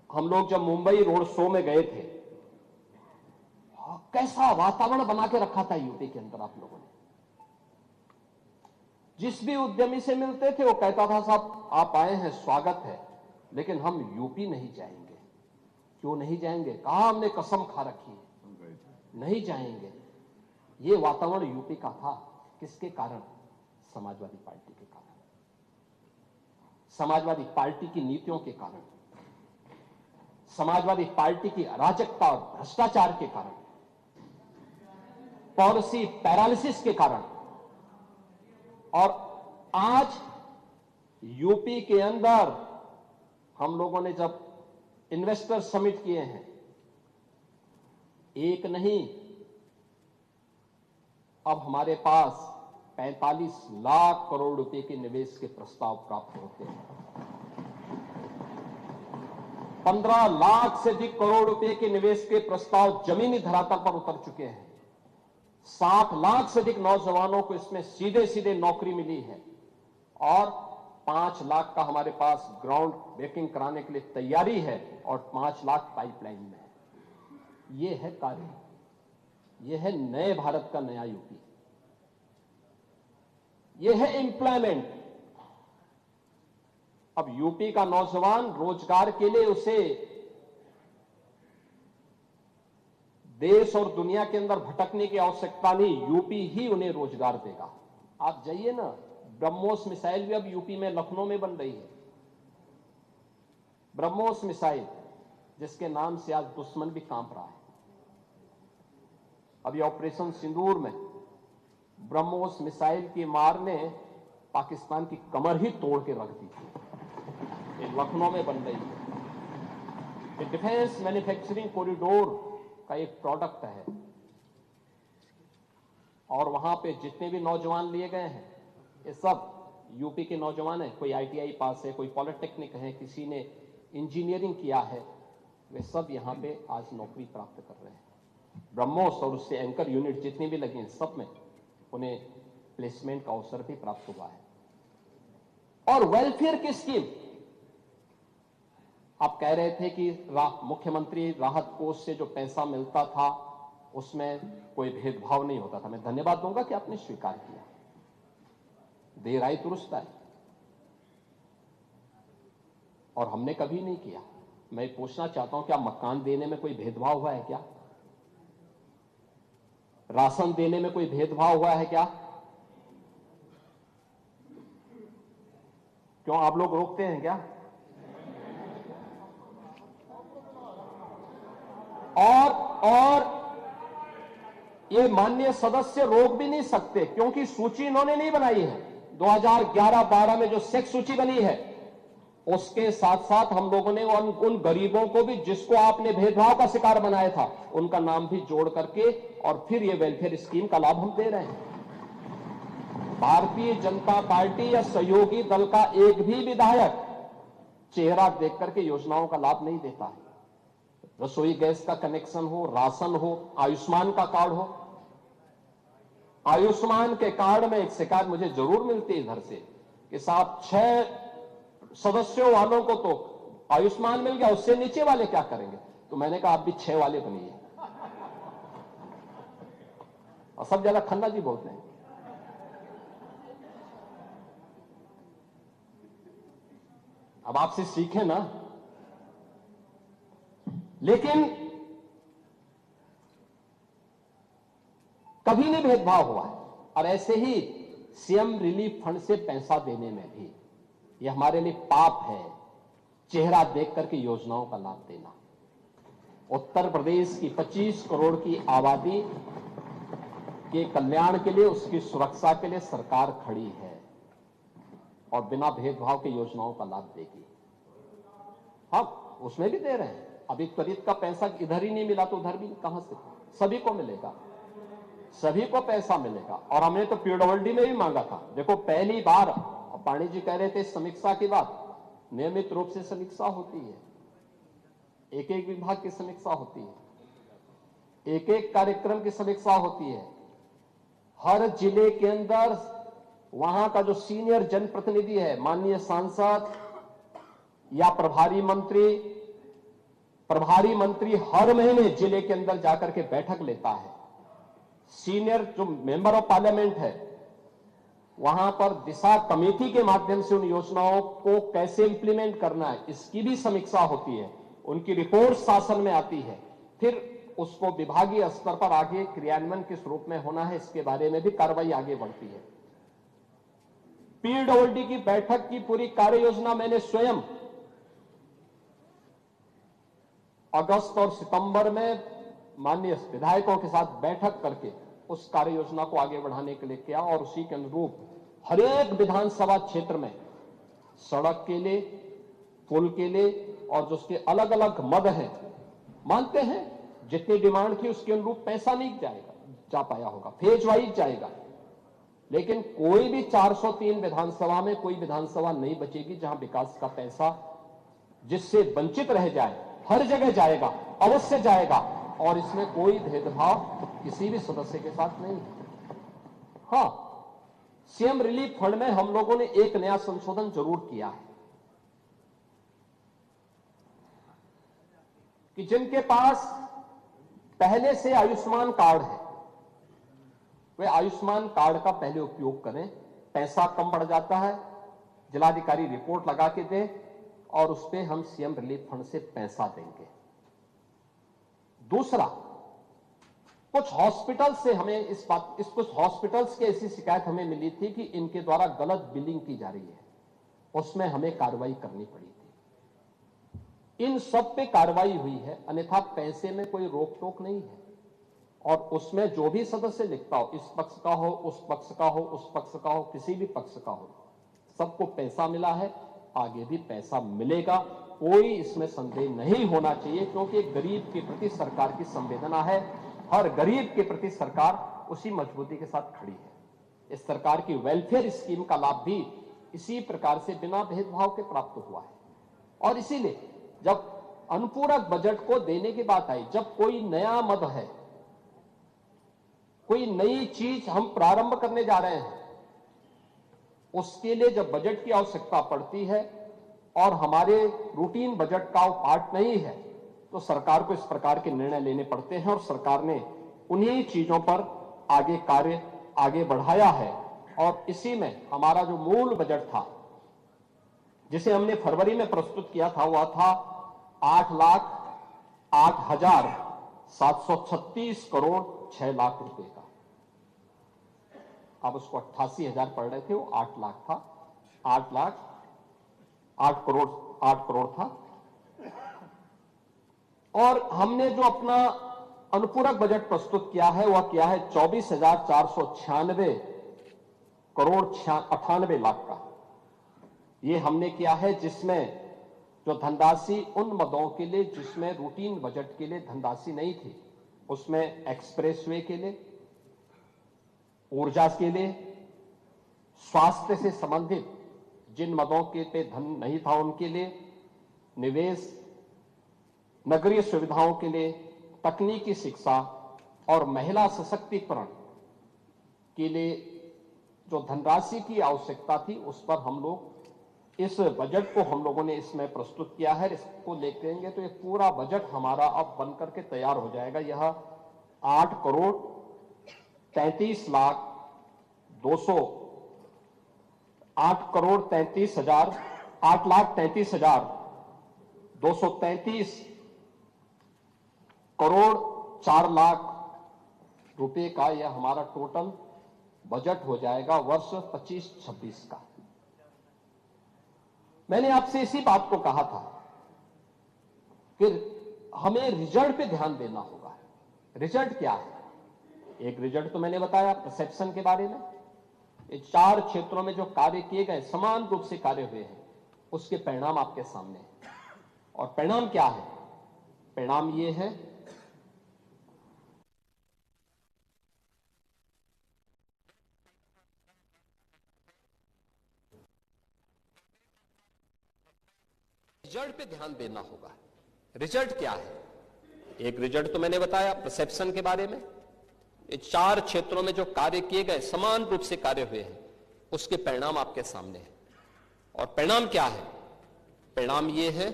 हम लोग जब मुंबई रोड शो में गए थे, कैसा वातावरण बना के रखा था यूपी के अंदर आप लोगों ने। जिस भी उद्यमी से मिलते थे वो कहता था, साहब आप आए हैं, स्वागत है, लेकिन हम यूपी नहीं जाएंगे। क्यों नहीं जाएंगे? कहा हमने कसम खा रखी है, नहीं जाएंगे। ये वातावरण यूपी का था। किसके कारण? समाजवादी पार्टी के कारण, समाजवादी पार्टी की नीतियों के कारण, समाजवादी पार्टी की अराजकता और भ्रष्टाचार के कारण, पॉलिसी पैरालिसिस के कारण। और आज यूपी के अंदर हम लोगों ने जब इन्वेस्टर समिट किए हैं, एक नहीं, अब हमारे पास 45 लाख करोड़ रुपए के निवेश के प्रस्ताव प्राप्त होते हैं। 15 लाख से अधिक करोड़ रुपए के निवेश के प्रस्ताव जमीनी धरातल पर उतर चुके हैं। 60 लाख से अधिक नौजवानों को इसमें सीधे सीधे नौकरी मिली है, और 5 लाख का हमारे पास ग्राउंड ब्रेकिंग कराने के लिए तैयारी है, और 5 लाख पाइपलाइन में है। ये है कार्य, ये है नए भारत का नया यूपी, ये है एम्प्लॉयमेंट। अब यूपी का नौजवान रोजगार के लिए, उसे देश और दुनिया के अंदर भटकने की आवश्यकता नहीं, यूपी ही उन्हें रोजगार देगा। आप जाइए ना, ब्रह्मोस मिसाइल भी अब यूपी में, लखनऊ में बन रही है। ब्रह्मोस मिसाइल, जिसके नाम से आज दुश्मन भी कांप रहा है। अभी ऑपरेशन सिंदूर में ब्रह्मोस मिसाइल की मार ने पाकिस्तान की कमर ही तोड़ के रख दी थी। ये लखनऊ में बन रही है। ये डिफेंस मैन्युफैक्चरिंग कॉरिडोर का एक प्रोडक्ट है। और वहां पे जितने भी नौजवान लिए गए हैं ये सब यूपी के नौजवान हैं। कोई आईटीआई पास है, कोई पॉलिटेक्निक है, किसी ने इंजीनियरिंग किया है, वे सब यहां पे आज नौकरी प्राप्त कर रहे हैं। ब्रह्मोस और उससे एंकर यूनिट जितनी भी लगी हैं, सब में उन्हें प्लेसमेंट का अवसर भी प्राप्त हुआ है। और वेलफेयर की स्कीम, आप कह रहे थे कि मुख्यमंत्री राहत कोष से जो पैसा मिलता था उसमें कोई भेदभाव नहीं होता था। मैं धन्यवाद दूंगा कि आपने स्वीकार किया। देर आई दुरुस्त आई, और हमने कभी नहीं किया। मैं पूछना चाहता हूं, क्या मकान देने में कोई भेदभाव हुआ है क्या? राशन देने में कोई भेदभाव हुआ है क्या? क्यों आप लोग रोकते हैं क्या? और ये माननीय सदस्य रोक भी नहीं सकते, क्योंकि सूची इन्होंने नहीं बनाई है। 2011-12 में जो सेक्स सूची बनी है उसके साथ साथ हम लोगों ने उन गरीबों को भी, जिसको आपने भेदभाव का शिकार बनाया था, उनका नाम भी जोड़ करके और फिर ये वेलफेयर स्कीम का लाभ हम दे रहे हैं। भारतीय जनता पार्टी या सहयोगी दल का एक भी विधायक चेहरा देख करके योजनाओं का लाभ नहीं देता है। रसोई गैस का कनेक्शन हो, राशन हो, आयुष्मान का कार्ड हो। आयुष्मान के कार्ड में एक शिकायत मुझे जरूर मिलती है इधर से कि साहब 6 सदस्यों वालों को तो आयुष्मान मिल गया, उससे नीचे वाले क्या करेंगे? तो मैंने कहा आप भी 6 वाले बनिए। और सब ज्यादा खन्ना जी बोलते हैं। अब आपसे सीखें ना। लेकिन कभी नहीं भेदभाव हुआ है। और ऐसे ही सीएम रिलीफ फंड से पैसा देने में भी यह हमारे लिए पाप है, चेहरा देख करके योजनाओं का लाभ देना। उत्तर प्रदेश की 25 करोड़ की आबादी के कल्याण के लिए, उसकी सुरक्षा के लिए सरकार खड़ी है और बिना भेदभाव के योजनाओं का लाभ देगी। हम उसमें भी दे रहे हैं। अभी त्वरित का पैसा इधर ही नहीं मिला तो उधर भी कहां से? सभी को मिलेगा, सभी को पैसा मिलेगा। और हमने तो पीडब्ल्यूडी में भी मांगा था। देखो पहली बार, पाणी जी कह रहे थे समीक्षा की बात, नियमित रूप से समीक्षा होती है, एक एक विभाग की समीक्षा होती है, एक एक कार्यक्रम की समीक्षा होती है। हर जिले के अंदर वहां का जो सीनियर जनप्रतिनिधि है, माननीय सांसद या प्रभारी मंत्री हर महीने जिले के अंदर जाकर के बैठक लेता है। सीनियर जो मेंबर ऑफ पार्लियामेंट है वहां पर दिशा कमेटी के माध्यम से उन योजनाओं को कैसे इंप्लीमेंट करना है, इसकी भी समीक्षा होती है। उनकी रिपोर्ट शासन में आती है, फिर उसको विभागीय स्तर पर आगे क्रियान्वयन किस रूप में होना है, इसके बारे में भी कार्रवाई आगे बढ़ती है। पीडब्ल्यूडी की बैठक की पूरी कार्य योजना मैंने स्वयं अगस्त और सितंबर में माननीय विधायकों के साथ बैठक करके उस कार्य योजना को आगे बढ़ाने के लिए किया। और उसी के अनुरूप हर एक विधानसभा क्षेत्र में सड़क के लिए, पुल के लिए और जो उसके अलग अलग मद हैं, मानते हैं जितनी डिमांड थी उसके अनुरूप पैसा नहीं जा पाया होगा, फेज वाइज जाएगा। लेकिन कोई भी 403 विधानसभा में कोई विधानसभा नहीं बचेगी जहां विकास का पैसा जिससे वंचित रह जाए, हर जगह जाएगा, अवश्य जाएगा। और इसमें कोई भेदभाव किसी भी सदस्य के साथ नहीं है। हां, सीएम रिलीफ फंड में हम लोगों ने एक नया संशोधन जरूर किया है कि जिनके पास पहले से आयुष्मान कार्ड है वे आयुष्मान कार्ड का पहले उपयोग करें। पैसा कम पड़ जाता है, जिलाधिकारी रिपोर्ट लगा के दे और उस पर हम सीएम रिलीफ फंड से पैसा देंगे। दूसरा, कुछ हॉस्पिटल से हमें कुछ हॉस्पिटल्स की ऐसी शिकायत हमें मिली थी कि इनके द्वारा गलत बिलिंग की जा रही है, उसमें हमें कार्रवाई करनी पड़ी थी। इन सब पे कार्रवाई हुई है, अन्यथा पैसे में कोई रोक टोक नहीं है। और उसमें जो भी सदस्य लिखता हो, इस पक्ष का हो, उस पक्ष का हो, उस पक्ष का हो, किसी भी पक्ष का हो, सबको पैसा मिला है, आगे भी पैसा मिलेगा, कोई इसमें संदेह नहीं होना चाहिए। क्योंकि गरीब के प्रति सरकार की संवेदना है, हर गरीब के प्रति सरकार उसी मजबूती के साथ खड़ी है। इस सरकार की वेलफेयर स्कीम का लाभ भी इसी प्रकार से बिना भेदभाव के प्राप्त हुआ है। और इसीलिए जब अनुपूरक बजट को देने की बात आई, जब कोई नया मद है, कोई नई चीज हम प्रारंभ करने जा रहे हैं, उसके लिए जब बजट की आवश्यकता पड़ती है और हमारे रूटीन बजट का वो पार्ट नहीं है, तो सरकार को इस प्रकार के निर्णय लेने पड़ते हैं। और सरकार ने उन्हीं चीजों पर कार्य आगे बढ़ाया है। और इसी में हमारा जो मूल बजट था, जिसे हमने फरवरी में प्रस्तुत किया था, वह था 8,08,736 करोड़ 6 लाख रुपए का। अब उसको 88,000 पढ़ रहे थे, वो 8 लाख था। 8 करोड़ था। और हमने जो अपना अनुपूरक बजट प्रस्तुत किया है, वह किया है 24,496 करोड़ 98 लाख का। ये हमने किया है, जिसमें जो धनराशि उन मदों के लिए जिसमें रूटीन बजट के लिए धनराशि नहीं थी, उसमें एक्सप्रेसवे के लिए, ऊर्जा के लिए, स्वास्थ्य से संबंधित जिन मदों के पे धन नहीं था उनके लिए, निवेश, नगरीय सुविधाओं के लिए, तकनीकी शिक्षा और महिला सशक्तिकरण के लिए जो धनराशि की आवश्यकता थी, उस पर हम लोग इस बजट को हम लोगों ने इसमें प्रस्तुत किया है। इसको लेंगे तो ये पूरा बजट हमारा अब बनकर के तैयार हो जाएगा। यह 8 करोड़ 33 लाख 233,233 करोड़ 4 लाख रुपए का यह हमारा टोटल बजट हो जाएगा वर्ष 25-26 का। मैंने आपसे इसी बात को कहा था कि हमें रिजल्ट पे ध्यान देना होगा। रिजल्ट क्या है? एक रिजल्ट तो मैंने बताया परसेप्शन के बारे में। ये 4 क्षेत्रों में जो कार्य किए गए, समान रूप से कार्य हुए हैं, उसके परिणाम आपके सामने हैं। और परिणाम क्या है? परिणाम ये है रिजल्ट पे ध्यान देना होगा। रिजल्ट क्या है? एक रिजल्ट तो मैंने बताया परसेप्शन के बारे में। ये 4 क्षेत्रों में जो कार्य किए गए, समान रूप से कार्य हुए हैं, उसके परिणाम आपके सामने हैं। और परिणाम क्या है? परिणाम ये है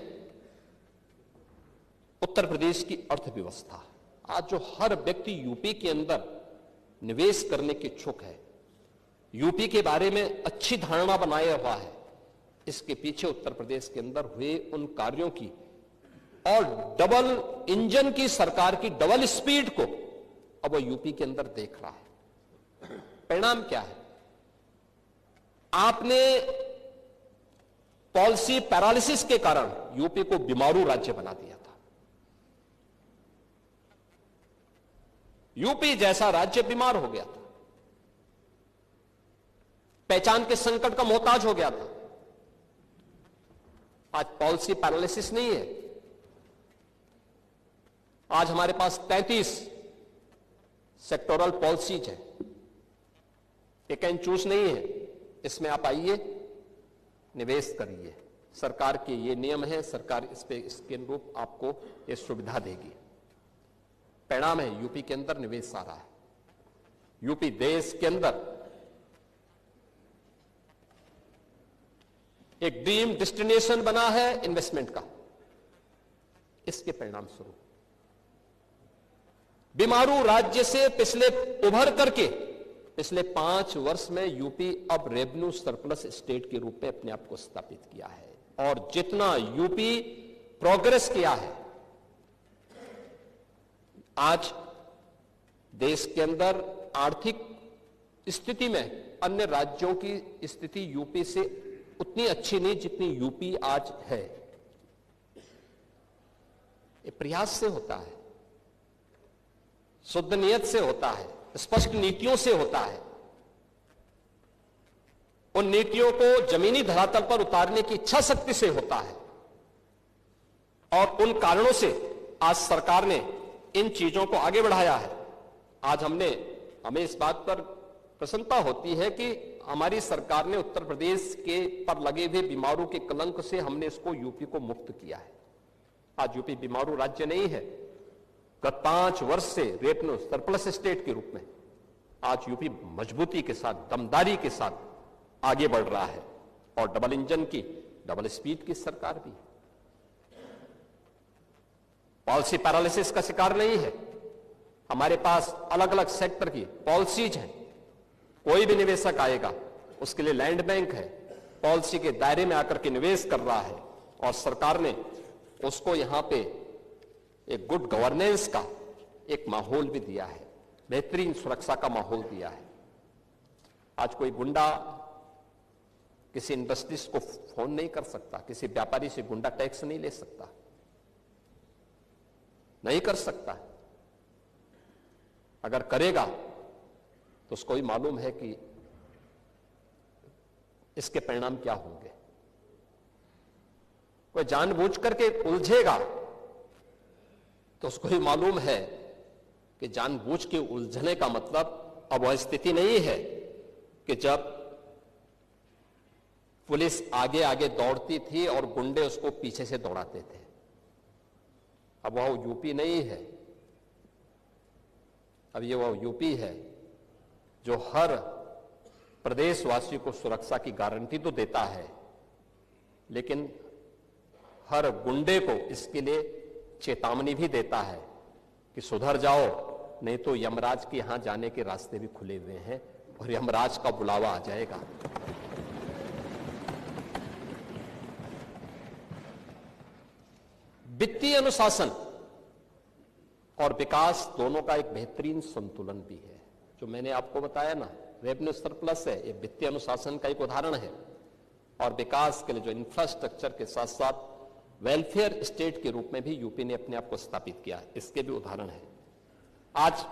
उत्तर प्रदेश की अर्थव्यवस्था। आज जो हर व्यक्ति यूपी के अंदर निवेश करने के इच्छुक है, यूपी के बारे में अच्छी धारणा बनाया हुआ है, इसके पीछे उत्तर प्रदेश के अंदर हुए उन कार्यों की और डबल इंजन की सरकार की डबल स्पीड को अब वो यूपी के अंदर देख रहा है। परिणाम क्या है? आपने पॉलिसी पैरालिसिस के कारण यूपी को बीमारू राज्य बना दिया था। यूपी जैसा राज्य बीमार हो गया था, पहचान के संकट का मोहताज हो गया था। आज पॉलिसी पैरालिसिस नहीं है। आज हमारे पास 33 सेक्टोरल पॉलिसीज है, पिक एंड चूज नहीं है। इसमें आप आइए, निवेश करिए। सरकार के ये नियम है, सरकार इस पे इसके अनुरूप आपको ये सुविधा देगी। परिणाम है यूपी के अंदर निवेश आ रहा है। यूपी देश के अंदर एक ड्रीम डेस्टिनेशन बना है इन्वेस्टमेंट का। इसके परिणाम स्वरूप बीमारू राज्य से उभर करके पिछले 5 वर्ष में यूपी अब रेवेन्यू सरप्लस स्टेट के रूप में अपने आप को स्थापित किया है। और जितना यूपी प्रोग्रेस किया है, आज देश के अंदर आर्थिक स्थिति में अन्य राज्यों की स्थिति यूपी से उतनी अच्छी नहीं जितनी यूपी आज है। ये प्रयास से होता है, शुद्ध नियत से होता है, स्पष्ट नीतियों से होता है। उन नीतियों को जमीनी धरातल पर उतारने की इच्छा शक्ति से होता है। और उन कारणों से आज सरकार ने इन चीजों को आगे बढ़ाया है। आज हमने हमें इस बात पर प्रसन्नता होती है कि हमारी सरकार ने उत्तर प्रदेश के पर लगे हुए बीमारू के कलंक से हमने इसको यूपी को मुक्त किया है। आज यूपी बीमारू राज्य नहीं है। गत 5 वर्ष से रेवेन्यू सरप्लस स्टेट के रूप में आज यूपी मजबूती के साथ, दमदारी के साथ आगे बढ़ रहा है और डबल इंजन की, डबल स्पीड की सरकार भी है। पॉलिसी पैरालिसिस का शिकार नहीं है। हमारे पास अलग अलग सेक्टर की पॉलिसीज हैं। कोई भी निवेशक आएगा उसके लिए लैंड बैंक है, पॉलिसी के दायरे में आकर के निवेश कर रहा है और सरकार ने उसको यहां पे एक गुड गवर्नेंस का एक माहौल भी दिया है, बेहतरीन सुरक्षा का माहौल दिया है। आज कोई गुंडा किसी इंडस्ट्रीज को फोन नहीं कर सकता, किसी व्यापारी से गुंडा टैक्स नहीं ले सकता, नहीं कर सकता। अगर करेगा तो उसको भी मालूम है कि इसके परिणाम क्या होंगे। कोई जानबूझ करके उलझेगा तो उसको भी मालूम है कि जानबूझ के उलझने का मतलब अब वह स्थिति नहीं है कि जब पुलिस आगे आगे दौड़ती थी और गुंडे उसको पीछे से दौड़ाते थे। अब वह यूपी नहीं है। अब ये वह यूपी है जो हर प्रदेशवासी को सुरक्षा की गारंटी तो देता है, लेकिन हर गुंडे को इसके लिए चेतावनी भी देता है कि सुधर जाओ, नहीं तो यमराज के यहां जाने के रास्ते भी खुले हुए हैं और यमराज का बुलावा आ जाएगा। वित्तीय अनुशासन और विकास दोनों का एक बेहतरीन संतुलन भी है। जो मैंने आपको बताया ना, रेवेन्यू सरप्लस है, ये वित्तीय अनुशासन का एक उदाहरण है और विकास के लिए जो इंफ्रास्ट्रक्चर के साथ साथ वेलफेयर स्टेट के रूप में भी यूपी ने अपने आप को स्थापित किया, इसके भी उदाहरण है। आज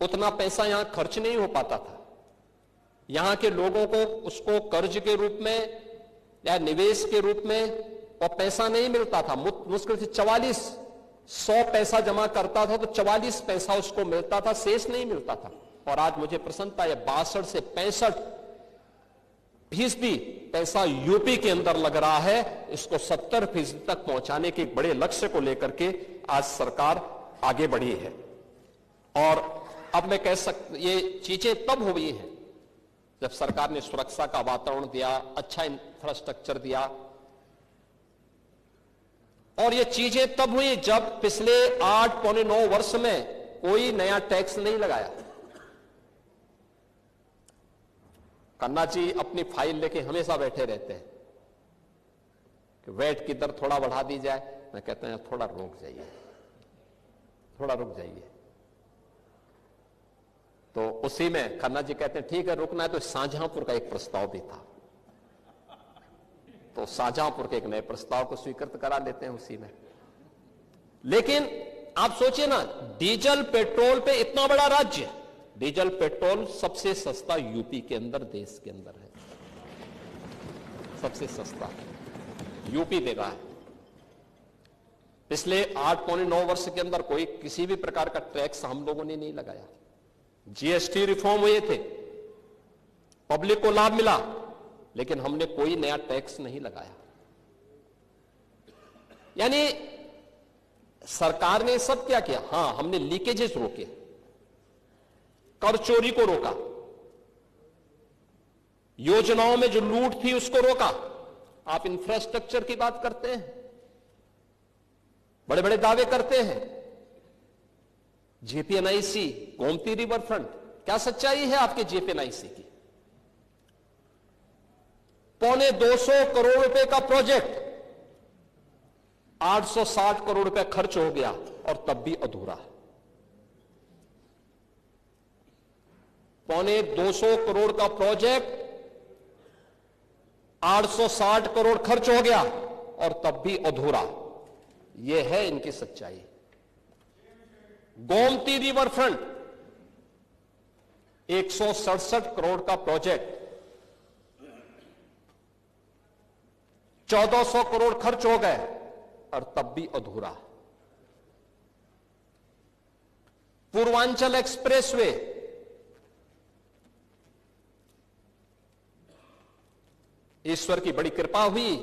उतना पैसा यहां खर्च नहीं हो पाता था। यहां के लोगों को उसको कर्ज के रूप में या निवेश के रूप में और पैसा नहीं मिलता था। मुश्किल से 4400 पैसा जमा करता था तो 44 पैसा उसको मिलता था, शेष नहीं मिलता था। और आज मुझे प्रसन्नता है 62 से 65% पैसा यूपी के अंदर लग रहा है। इसको 70% तक पहुंचाने के एक बड़े लक्ष्य को लेकर के आज सरकार आगे बढ़ी है। और अब मैं कह सकता, ये चीजें तब हो गई हैं जब सरकार ने सुरक्षा का वातावरण दिया, अच्छा इंफ्रास्ट्रक्चर दिया। और ये चीजें तब हुई जब पिछले 8 पौने 9 वर्ष में कोई नया टैक्स नहीं लगाया। खन्ना जी अपनी फाइल लेके हमेशा बैठे रहते हैं कि वैट की दर थोड़ा बढ़ा दी जाए। मैं कहता हूं थोड़ा रुक जाइए, थोड़ा रुक जाइए। तो उसी में खन्ना जी कहते हैं ठीक है रुकना है। तो शाहजहांपुर का एक प्रस्ताव भी था, तो शाहजहांपुर के एक नए प्रस्ताव को स्वीकृत करा लेते हैं उसी में। लेकिन आप सोचिए ना, डीजल पेट्रोल पे इतना बड़ा राज्य, डीजल पेट्रोल सबसे सस्ता यूपी के अंदर, देश के अंदर है सबसे सस्ता, यूपी दे रहा है। पिछले 8 पौने 9 वर्ष के अंदर कोई किसी भी प्रकार का टैक्स हम लोगों ने नहीं लगाया। जीएसटी रिफॉर्म हुए थे, पब्लिक को लाभ मिला, लेकिन हमने कोई नया टैक्स नहीं लगाया। यानी सरकार ने सब क्या किया? हां, हमने लीकेजेस रोके, कर चोरी को रोका, योजनाओं में जो लूट थी उसको रोका। आप इंफ्रास्ट्रक्चर की बात करते हैं, बड़े बड़े दावे करते हैं, जेपीएनआईसी, गोमती रिवर फ्रंट, क्या सच्चाई है आपके जेपीएनआईसी की? 250 करोड़ रुपए का प्रोजेक्ट, 860 करोड़ रुपए खर्च हो गया और तब भी अधूरा। 250 करोड़ का प्रोजेक्ट 860 करोड़ खर्च हो गया और तब भी अधूरा। यह है इनकी सच्चाई। गोमती रिवर फ्रंट 167 करोड़ का प्रोजेक्ट, 1400 करोड़ खर्च हो गए और तब भी अधूरा। पूर्वांचल एक्सप्रेसवे, ईश्वर की बड़ी कृपा हुई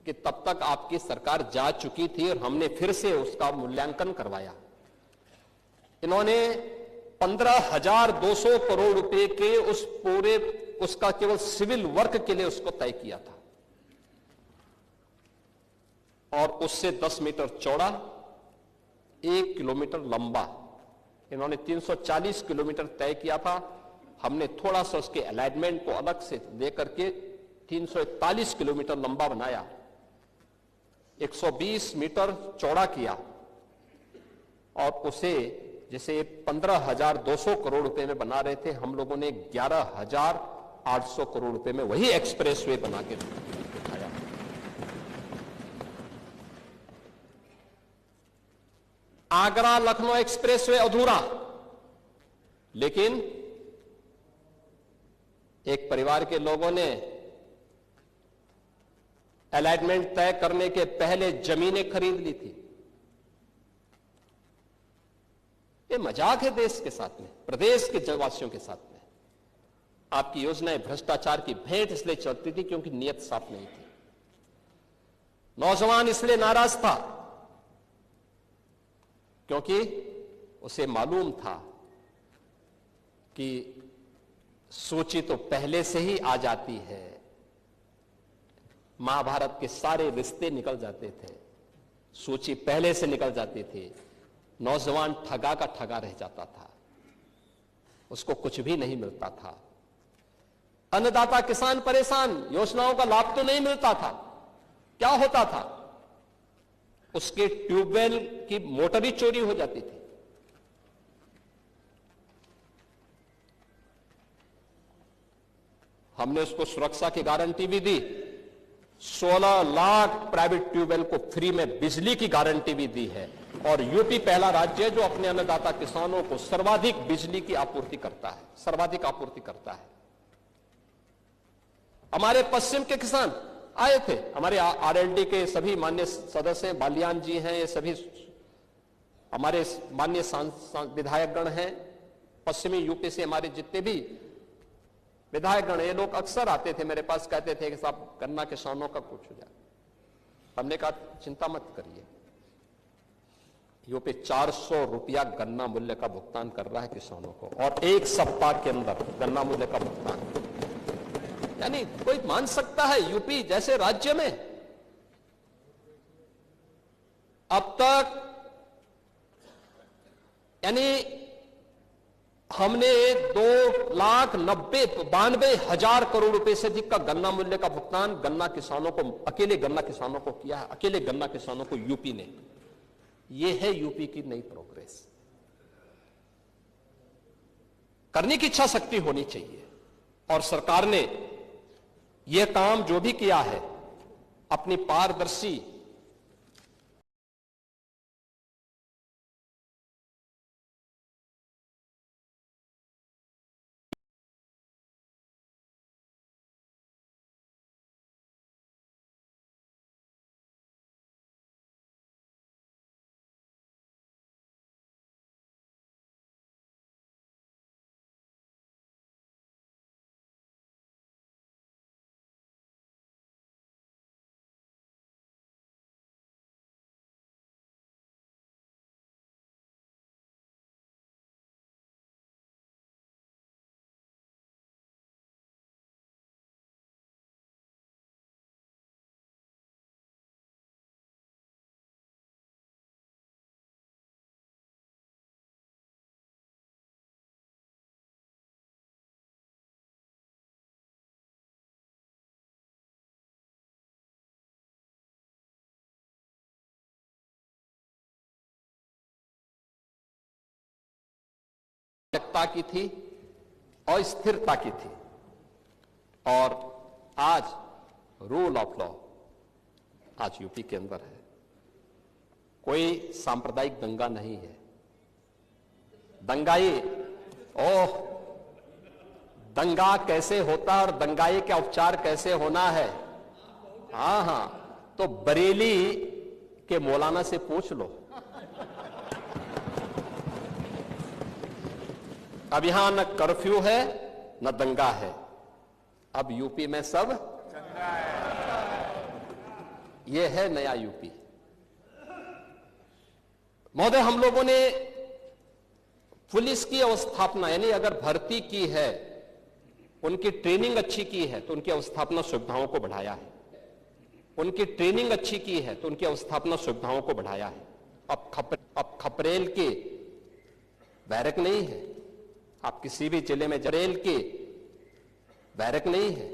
कि तब तक आपकी सरकार जा चुकी थी और हमने फिर से उसका मूल्यांकन करवाया। इन्होंने 15,200 करोड़ रुपए के उसका केवल सिविल वर्क के लिए उसको तय किया था और उससे 10 मीटर चौड़ा, 1 किलोमीटर लंबा इन्होंने 340 किलोमीटर तय किया था। हमने थोड़ा सा उसके अलाइनमेंट को अलग से लेकर के 341 किलोमीटर लंबा बनाया, 120 मीटर चौड़ा किया और उसे जिसे 15,200 करोड़ रुपए में बना रहे थे, हम लोगों ने 11,800 करोड़ रुपए में वही एक्सप्रेसवे बना के दिखाया। आगरा लखनऊ एक्सप्रेसवे अधूरा, लेकिन एक परिवार के लोगों ने अलाइनमेंट तय करने के पहले जमीनें खरीद ली थी। ये मजाक है देश के साथ में, प्रदेश के जनवासियों के साथ में। आपकी योजनाएं भ्रष्टाचार की भेंट इसलिए चलती थी क्योंकि नीयत साफ नहीं थी। नौजवान इसलिए नाराज था क्योंकि उसे मालूम था कि सूची तो पहले से ही आ जाती है, महाभारत के सारे रिश्ते निकल जाते थे, सूची पहले से निकल जाती थी। नौजवान ठगा का ठगा रह जाता था, उसको कुछ भी नहीं मिलता था। अन्नदाता किसान परेशान, योजनाओं का लाभ तो नहीं मिलता था। क्या होता था? उसके ट्यूबवेल की मोटर ही चोरी हो जाती थी। हमने उसको सुरक्षा की गारंटी भी दी, 16 लाख प्राइवेट ट्यूबवेल को फ्री में बिजली की गारंटी भी दी है और यूपी पहला राज्य है जो अपने अन्नदाता किसानों को सर्वाधिक बिजली की आपूर्ति करता है, सर्वाधिक आपूर्ति करता है। हमारे पश्चिम के किसान आए थे, हमारे आरएलडी के सभी माननीय सदस्य बालियान जी हैं, ये सभी हमारे माननीय विधायकगण हैं, पश्चिमी यूपी से हमारे जितने भी विधायकगण, ये लोग अक्सर आते थे मेरे पास, कहते थे कि साहब गन्ना किसानों का कुछ हो जाए। हमने कहा चिंता मत करिए, यूपी 400 रुपया गन्ना मूल्य का भुगतान कर रहा है किसानों को और 1 सप्ताह के अंदर गन्ना मूल्य का भुगतान। यानी कोई मान सकता है यूपी जैसे राज्य में अब तक, यानी हमने 2,92,000 करोड़ रुपए से अधिक का गन्ना मूल्य का भुगतान गन्ना किसानों को, अकेले गन्ना किसानों को किया है, अकेले गन्ना किसानों को यूपी ने। यह है यूपी की नई प्रोग्रेस। करने की इच्छा शक्ति होनी चाहिए और सरकार ने यह काम जो भी किया है अपनी पारदर्शी की थी, अस्थिरता की थी और आज रूल ऑफ लॉ आज यूपी के अंदर है। कोई सांप्रदायिक दंगा नहीं है। दंगाई, ओह, दंगा कैसे होता और दंगाई का उपचार कैसे होना है, हाँ, तो बरेली के मौलाना से पूछ लो। अब यहां न कर्फ्यू है न दंगा है, अब यूपी में सब चंगा है। यह है नया यूपी। महोदय, हम लोगों ने पुलिस की अवस्थापना, यानी अगर भर्ती की है, उनकी ट्रेनिंग अच्छी की है तो उनकी अवस्थापना सुविधाओं को बढ़ाया है। उनकी ट्रेनिंग अच्छी की है तो उनकी अवस्थापना सुविधाओं को बढ़ाया है। अब खपरेल के बैरक नहीं है। आप किसी भी जिले में, जरेल के बैरक नहीं है।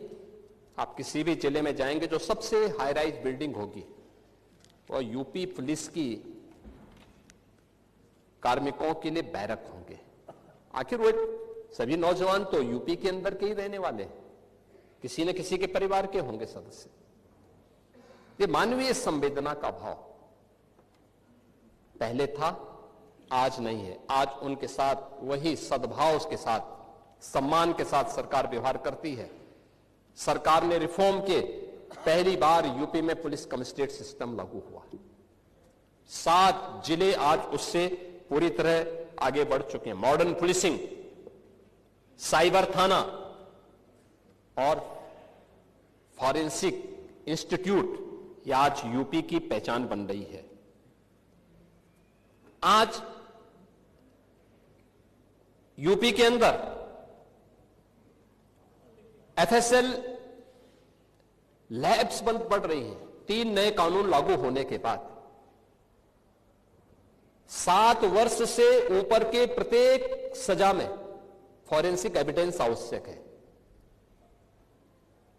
आप किसी भी जिले में जाएंगे, जो सबसे हाई राइज बिल्डिंग होगी वो यूपी पुलिस की कार्मिकों के लिए बैरक होंगे। आखिर वो सभी नौजवान तो यूपी के अंदर के ही रहने वाले हैं, किसी न किसी के परिवार के होंगे सदस्य। ये मानवीय संवेदना का भाव पहले था, आज नहीं है। आज उनके साथ वही सद्भाव के साथ, सम्मान के साथ सरकार व्यवहार करती है। सरकार ने रिफॉर्म के पहली बार यूपी में पुलिस कमिश्नरेट सिस्टम लागू हुआ। 7 जिले आज उससे पूरी तरह आगे बढ़ चुके हैं। मॉडर्न पुलिसिंग, साइबर थाना और फॉरेंसिक इंस्टीट्यूट, यह आज यूपी की पहचान बन रही है। आज यूपी के अंदर एफएसएल लैब्स बंद पड़ रही हैं। 3 नए कानून लागू होने के बाद 7 वर्ष से ऊपर के प्रत्येक सजा में फॉरेंसिक एविडेंस आवश्यक है।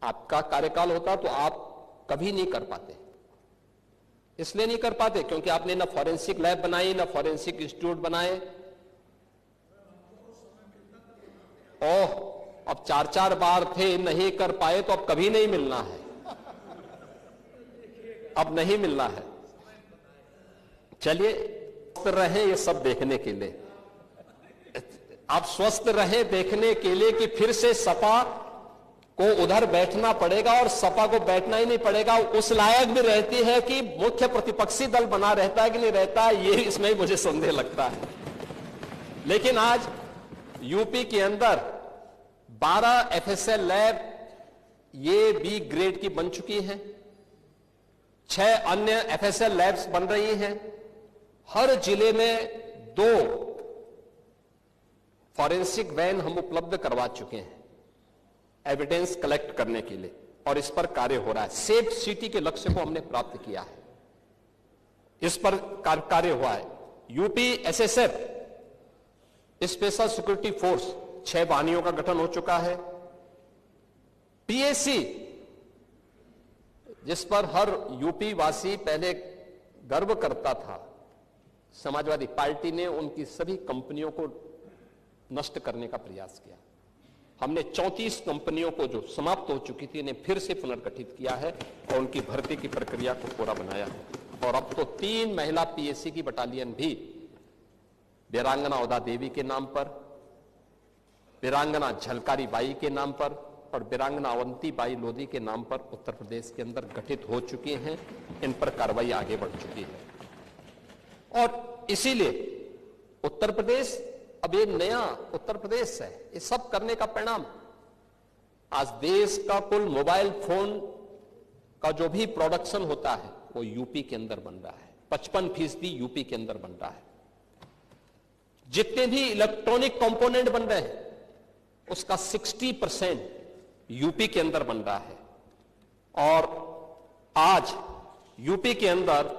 आपका कार्यकाल होता तो आप कभी नहीं कर पाते। इसलिए नहीं कर पाते क्योंकि आपने ना फॉरेंसिक लैब बनाई, ना फॉरेंसिक इंस्टीट्यूट बनाए। ओह, अब 4-4 बार थे, नहीं कर पाए तो अब कभी नहीं मिलना है। अब नहीं मिलना है। चलिए, स्वस्थ रहें ये सब देखने के लिए, आप स्वस्थ रहें देखने के लिए कि फिर से सपा को उधर बैठना पड़ेगा और सपा को बैठना ही नहीं पड़ेगा, उस लायक भी रहती है कि मुख्य प्रतिपक्षी दल बना रहता है कि नहीं रहता है, ये इसमें मुझे संदेह लगता है। लेकिन आज यूपी के अंदर 12 एफएसएल लैब ये बी ग्रेड की बन चुकी हैं। 6 अन्य एफएसएल लैब्स बन रही हैं। हर जिले में 2 फॉरेंसिक वैन हम उपलब्ध करवा चुके हैं एविडेंस कलेक्ट करने के लिए, और इस पर कार्य हो रहा है। सेफ सिटी के लक्ष्य को हमने प्राप्त किया है, इस पर कार्य हुआ है। UP SSF special security force 6 वाहिनियों का गठन हो चुका है। पीएससी, जिस पर हर यूपी वासी पहले गर्व करता था, समाजवादी पार्टी ने उनकी सभी कंपनियों को नष्ट करने का प्रयास किया। हमने 34 कंपनियों को जो समाप्त हो चुकी थी इन्हें फिर से पुनर्गठित किया है और उनकी भर्ती की प्रक्रिया को पूरा बनाया है। और अब तो 3 महिला पीएससी की बटालियन भी वीरांगना उदा देवी के नाम पर, वीरांगना झलकारी बाई के नाम पर और वीरांगना अवंती बाई लोधी के नाम पर उत्तर प्रदेश के अंदर गठित हो चुकी हैं। इन पर कार्रवाई आगे बढ़ चुकी है और इसीलिए उत्तर प्रदेश अब ये नया उत्तर प्रदेश है। ये सब करने का परिणाम, आज देश का कुल मोबाइल फोन का जो भी प्रोडक्शन होता है वो यूपी के अंदर बन रहा है। 55% यूपी के अंदर बन रहा है। जितने भी इलेक्ट्रॉनिक कंपोनेंट बन रहे हैं उसका 60% यूपी के अंदर बन रहा है। और आज यूपी के अंदर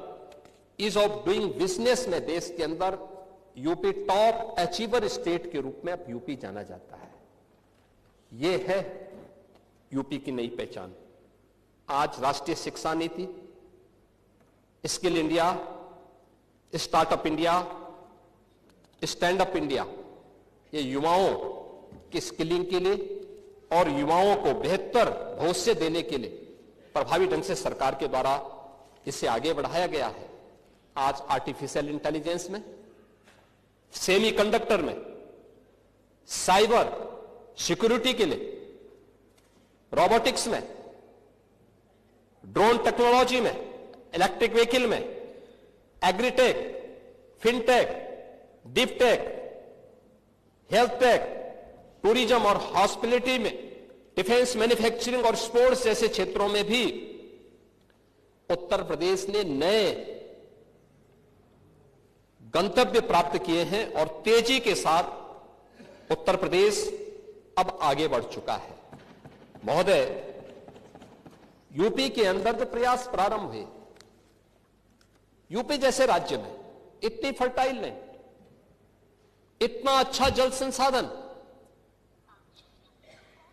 ईज ऑफ डूइंग बिजनेस में देश के अंदर यूपी टॉप अचीवर स्टेट के रूप में अब यूपी जाना जाता है। यह है यूपी की नई पहचान। आज राष्ट्रीय शिक्षा नीति, skill India, startup India, stand up India, ये युवाओं की स्किलिंग के लिए और युवाओं को बेहतर भविष्य देने के लिए प्रभावी ढंग से सरकार के द्वारा इसे आगे बढ़ाया गया है। आज आर्टिफिशियल इंटेलिजेंस में, सेमीकंडक्टर में, साइबर सिक्योरिटी के लिए, रोबोटिक्स में, ड्रोन टेक्नोलॉजी में, इलेक्ट्रिक व्हीकल में, agritech, fintech, deeptech, health take, tourism और हॉस्पिटलिटी में, डिफेंस, मैन्युफैक्चरिंग और स्पोर्ट्स जैसे क्षेत्रों में भी उत्तर प्रदेश ने नए गंतव्य प्राप्त किए हैं और तेजी के साथ उत्तर प्रदेश अब आगे बढ़ चुका है। महोदय, यूपी के अंदर जो प्रयास प्रारंभ हुए, यूपी जैसे राज्य में इतनी फर्टाइल लैंड, इतना अच्छा जल संसाधन,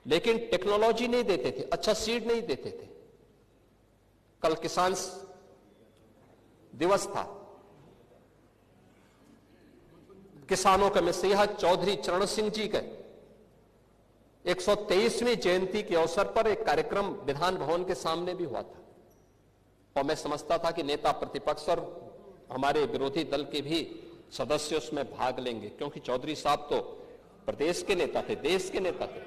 लेकिन टेक्नोलॉजी नहीं देते थे, अच्छा सीड नहीं देते थे। कल किसान दिवस था, किसानों का मसीहा चौधरी चरण सिंह जी के 123वीं जयंती के अवसर पर एक कार्यक्रम विधान भवन के सामने भी हुआ था और मैं समझता था कि नेता प्रतिपक्ष और हमारे विरोधी दल के भी सदस्य उसमें भाग लेंगे, क्योंकि चौधरी साहब तो प्रदेश के नेता थे, देश के नेता थे।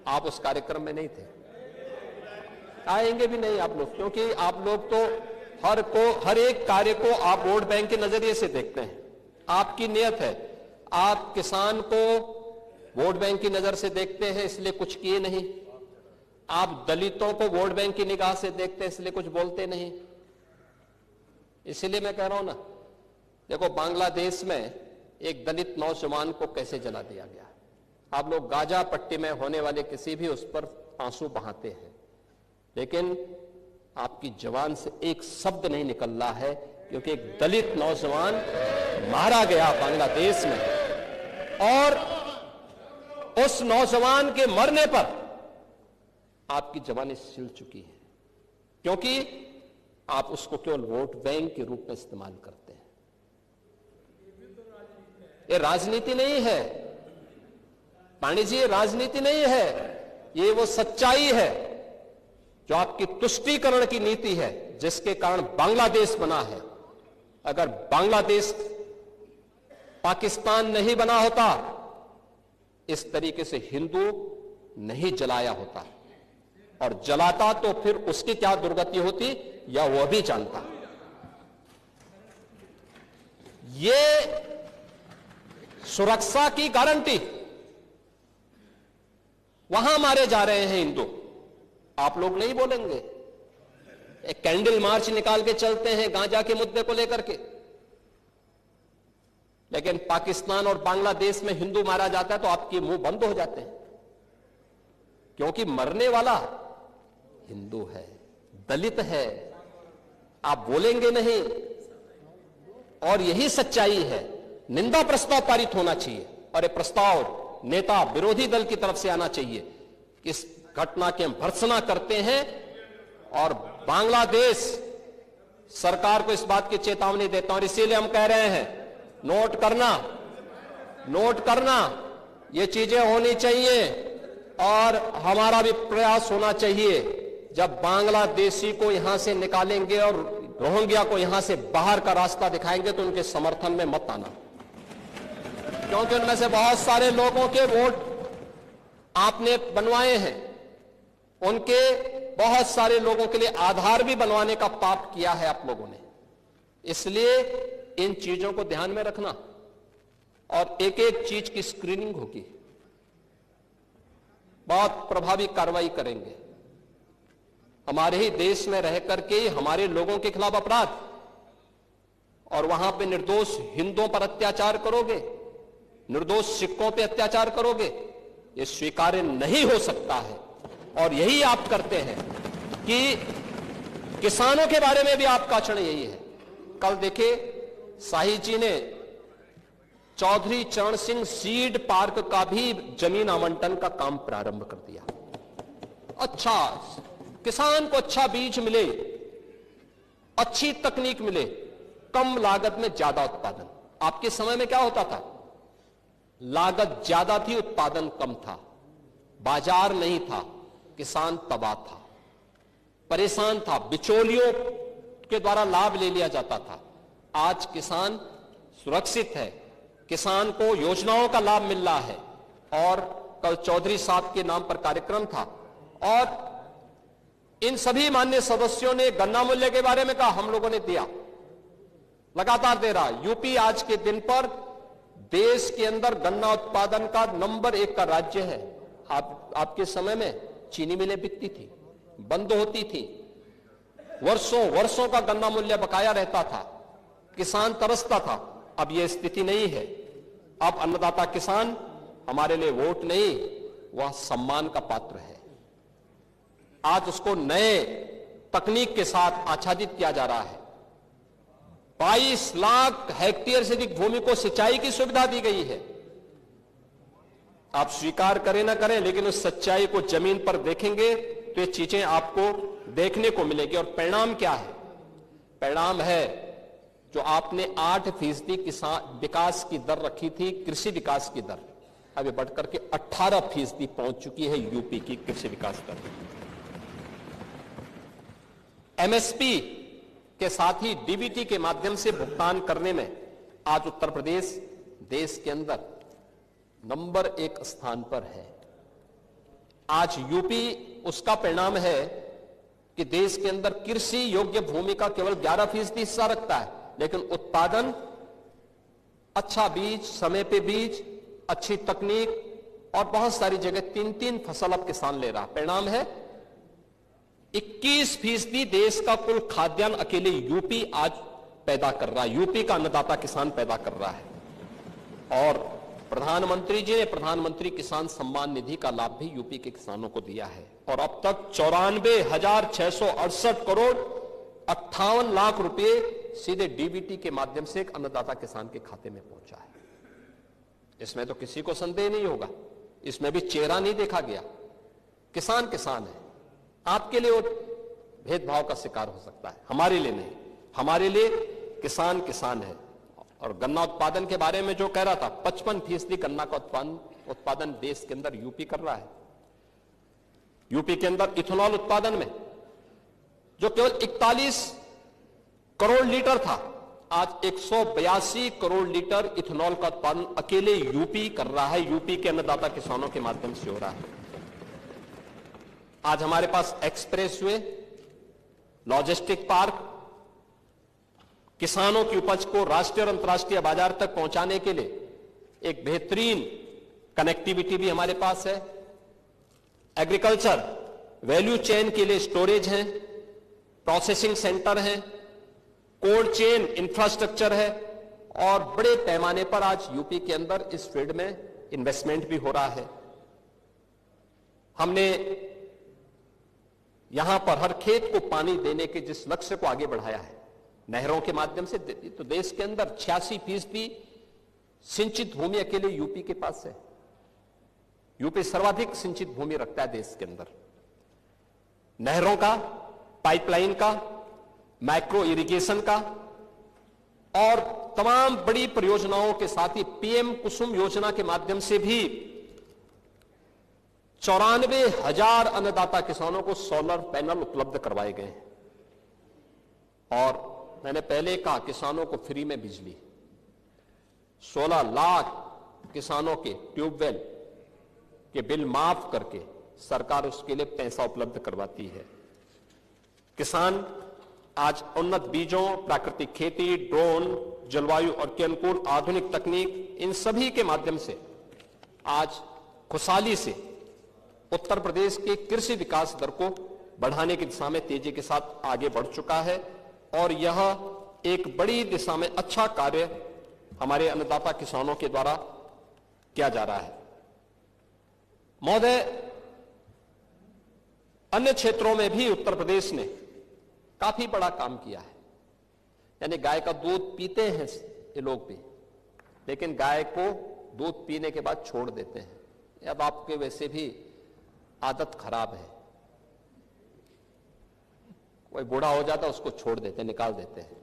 आप उस कार्यक्रम में नहीं थे, आएंगे भी नहीं आप लोग, क्योंकि आप लोग तो हर एक कार्य को आप वोट बैंक के नजरिए से देखते हैं। आपकी नियत है, आप किसान को वोट बैंक की नजर से देखते हैं इसलिए कुछ किए नहीं, आप दलितों को वोट बैंक की निगाह से देखते हैं इसलिए कुछ बोलते नहीं। इसलिए मैं कह रहा हूं ना, देखो बांग्लादेश में एक दलित नौजवान को कैसे जला दिया गया। आप लोग गाजा पट्टी में होने वाले किसी भी उस पर आंसू बहाते हैं, लेकिन आपकी जबान से एक शब्द नहीं निकल रहा है, क्योंकि एक दलित नौजवान मारा गया बांग्लादेश में और उस नौजवान के मरने पर आपकी जबान सिल चुकी है, क्योंकि आप उसको केवल वोट बैंक के रूप में इस्तेमाल करते हैं। ये राजनीति नहीं है पांडे जी, ये राजनीति नहीं है, ये वो सच्चाई है जो आपकी तुष्टीकरण की नीति है, जिसके कारण बांग्लादेश बना है। अगर बांग्लादेश पाकिस्तान नहीं बना होता, इस तरीके से हिंदू नहीं जलाया होता, और जलाता तो फिर उसकी क्या दुर्गति होती या वह भी जानता। ये सुरक्षा की गारंटी, वहां मारे जा रहे हैं हिंदू, आप लोग नहीं बोलेंगे। एक कैंडल मार्च निकाल के चलते हैं गांजा के मुद्दे को लेकर के, लेकिन पाकिस्तान और बांग्लादेश में हिंदू मारा जाता है तो आपके मुंह बंद हो जाते हैं, क्योंकि मरने वाला हिंदू है, दलित है, आप बोलेंगे नहीं। और यही सच्चाई है। निंदा प्रस्ताव पारित होना चाहिए और यह प्रस्ताव नेता विरोधी दल की तरफ से आना चाहिए। इस घटना की हम भर्त्सना करते हैं और बांग्लादेश सरकार को इस बात की चेतावनी देता हूं, और इसीलिए हम कह रहे हैं नोट करना, ये चीजें होनी चाहिए और हमारा भी प्रयास होना चाहिए। जब बांग्लादेशी को यहां से निकालेंगे और रोहिंग्या को यहां से बाहर का रास्ता दिखाएंगे तो उनके समर्थन में मत आना, क्योंकि उनमें से बहुत सारे लोगों के वोट आपने बनवाए हैं, उनके बहुत सारे लोगों के लिए आधार भी बनवाने का पाप किया है आप लोगों ने। इसलिए इन चीजों को ध्यान में रखना और एक एक चीज की स्क्रीनिंग होगी, बहुत प्रभावी कार्रवाई करेंगे। हमारे ही देश में रह करके हमारे लोगों के खिलाफ अपराध और वहां पे निर्दोष हिंदुओं पर अत्याचार करोगे, निर्दोष सिखों पे अत्याचार करोगे, ये स्वीकार्य नहीं हो सकता है। और यही आप करते हैं कि किसानों के बारे में भी आपका आचरण यही है। कल देखिए शाही जी ने चौधरी चरण सिंह सीड पार्क का भी जमीन आवंटन का काम प्रारंभ कर दिया। अच्छा, किसान को अच्छा बीज मिले, अच्छी तकनीक मिले, कम लागत में ज्यादा उत्पादन। आपके समय में क्या होता था? लागत ज्यादा थी, उत्पादन कम था, बाजार नहीं था, किसान तबाह था। परेशान था, बिचौलियों के द्वारा लाभ ले लिया जाता था। आज किसान सुरक्षित है, किसान को योजनाओं का लाभ मिल रहा है। और कल चौधरी साहब के नाम पर कार्यक्रम था और इन सभी माननीय सदस्यों ने गन्ना मूल्य के बारे में कहा, हम लोगों ने दिया, लगातार दे रहा। यूपी आज के दिन पर देश के अंदर गन्ना उत्पादन का नंबर 1 का राज्य है। आपके समय में चीनी मिलें बिकती थी, बंद होती थी, वर्षों वर्षों का गन्ना मूल्य बकाया रहता था, किसान तरसता था। अब यह स्थिति नहीं है। अब अन्नदाता किसान हमारे लिए वोट नहीं, वह सम्मान का पात्र है। आज उसको नए तकनीक के साथ आच्छादित किया जा रहा है। 22 लाख हेक्टेयर से अधिक भूमि को सिंचाई की सुविधा दी गई है। आप स्वीकार करें ना करें, लेकिन उस सच्चाई को जमीन पर देखेंगे तो ये चीजें आपको देखने को मिलेगी। और परिणाम क्या है? परिणाम है जो आपने 8% किसान विकास की दर रखी थी, कृषि विकास की दर, अब ये बढ़कर के 18% पहुंच चुकी है यूपी की कृषि विकास दर। एमएसपी के साथ ही डीबीटी के माध्यम से भुगतान करने में आज उत्तर प्रदेश देश के अंदर नंबर 1 स्थान पर है। आज यूपी उसका परिणाम है कि देश के अंदर कृषि योग्य भूमि का केवल 11% हिस्सा रखता है, लेकिन उत्पादन, अच्छा बीज, समय पे बीज, अच्छी तकनीक और बहुत सारी जगह 3-3 फसल अब किसान ले रहा। परिणाम है 21% देश का कुल खाद्यान्न अकेले यूपी आज पैदा कर रहा है। यूपी का अन्नदाता किसान पैदा कर रहा है। और प्रधानमंत्री जी ने प्रधानमंत्री किसान सम्मान निधि का लाभ भी यूपी के किसानों को दिया है। और अब तक 94,668 करोड़ 58 लाख रुपए सीधे डीबीटी के माध्यम से एक अन्नदाता किसान के खाते में पहुंचा है। इसमें तो किसी को संदेह नहीं होगा, इसमें भी चेहरा नहीं देखा गया। किसान किसान है। आपके लिए वो भेदभाव का शिकार हो सकता है, हमारे लिए नहीं। हमारे लिए किसान किसान है। और गन्ना उत्पादन के बारे में जो कह रहा था, 55% गन्ना का उत्पादन देश के अंदर यूपी कर रहा है। यूपी के अंदर इथेनॉल उत्पादन में जो केवल 41 करोड़ लीटर था, आज 182 करोड़ लीटर इथेनॉल का उत्पादन अकेले यूपी कर रहा है। यूपी के अन्नदाता किसानों के माध्यम से हो रहा है। आज हमारे पास एक्सप्रेसवे, लॉजिस्टिक पार्क, किसानों की उपज को राष्ट्रीय और अंतर्राष्ट्रीय बाजार तक पहुंचाने के लिए एक बेहतरीन कनेक्टिविटी भी हमारे पास है। एग्रीकल्चर वैल्यू चेन के लिए स्टोरेज है, प्रोसेसिंग सेंटर है, कोल्ड चेन इंफ्रास्ट्रक्चर है और बड़े पैमाने पर आज यूपी के अंदर इस फील्ड में इन्वेस्टमेंट भी हो रहा है। हमने यहां पर हर खेत को पानी देने के जिस लक्ष्य को आगे बढ़ाया है, नहरों के माध्यम से, तो देश के अंदर 86% सिंचित भूमि अकेले यूपी के पास है। यूपी सर्वाधिक सिंचित भूमि रखता है देश के अंदर। नहरों का, पाइपलाइन का, माइक्रो इरिगेशन का और तमाम बड़ी परियोजनाओं के साथ ही पीएम कुसुम योजना के माध्यम से भी 94,000 अन्नदाता किसानों को सोलर पैनल उपलब्ध करवाए गए हैं। और मैंने पहले कहा, किसानों को फ्री में बिजली, 16 लाख किसानों के ट्यूबवेल के बिल माफ करके सरकार उसके लिए पैसा उपलब्ध करवाती है। किसान आज उन्नत बीजों, प्राकृतिक खेती, ड्रोन, जलवायु और के अनुकूल आधुनिक तकनीक, इन सभी के माध्यम से आज खुशहाली से उत्तर प्रदेश के कृषि विकास दर को बढ़ाने की दिशा में तेजी के साथ आगे बढ़ चुका है। और यह एक बड़ी दिशा में अच्छा कार्य हमारे अन्नदाता किसानों के द्वारा किया जा रहा है। महोदय, अन्य क्षेत्रों में भी उत्तर प्रदेश ने काफी बड़ा काम किया है। यानी गाय का दूध पीते हैं ये लोग भी, लेकिन गाय को दूध पीने के बाद छोड़ देते हैं। अब आपके वैसे भी आदत खराब है, कोई बूढ़ा हो जाता है उसको छोड़ देते हैं, निकाल देते हैं।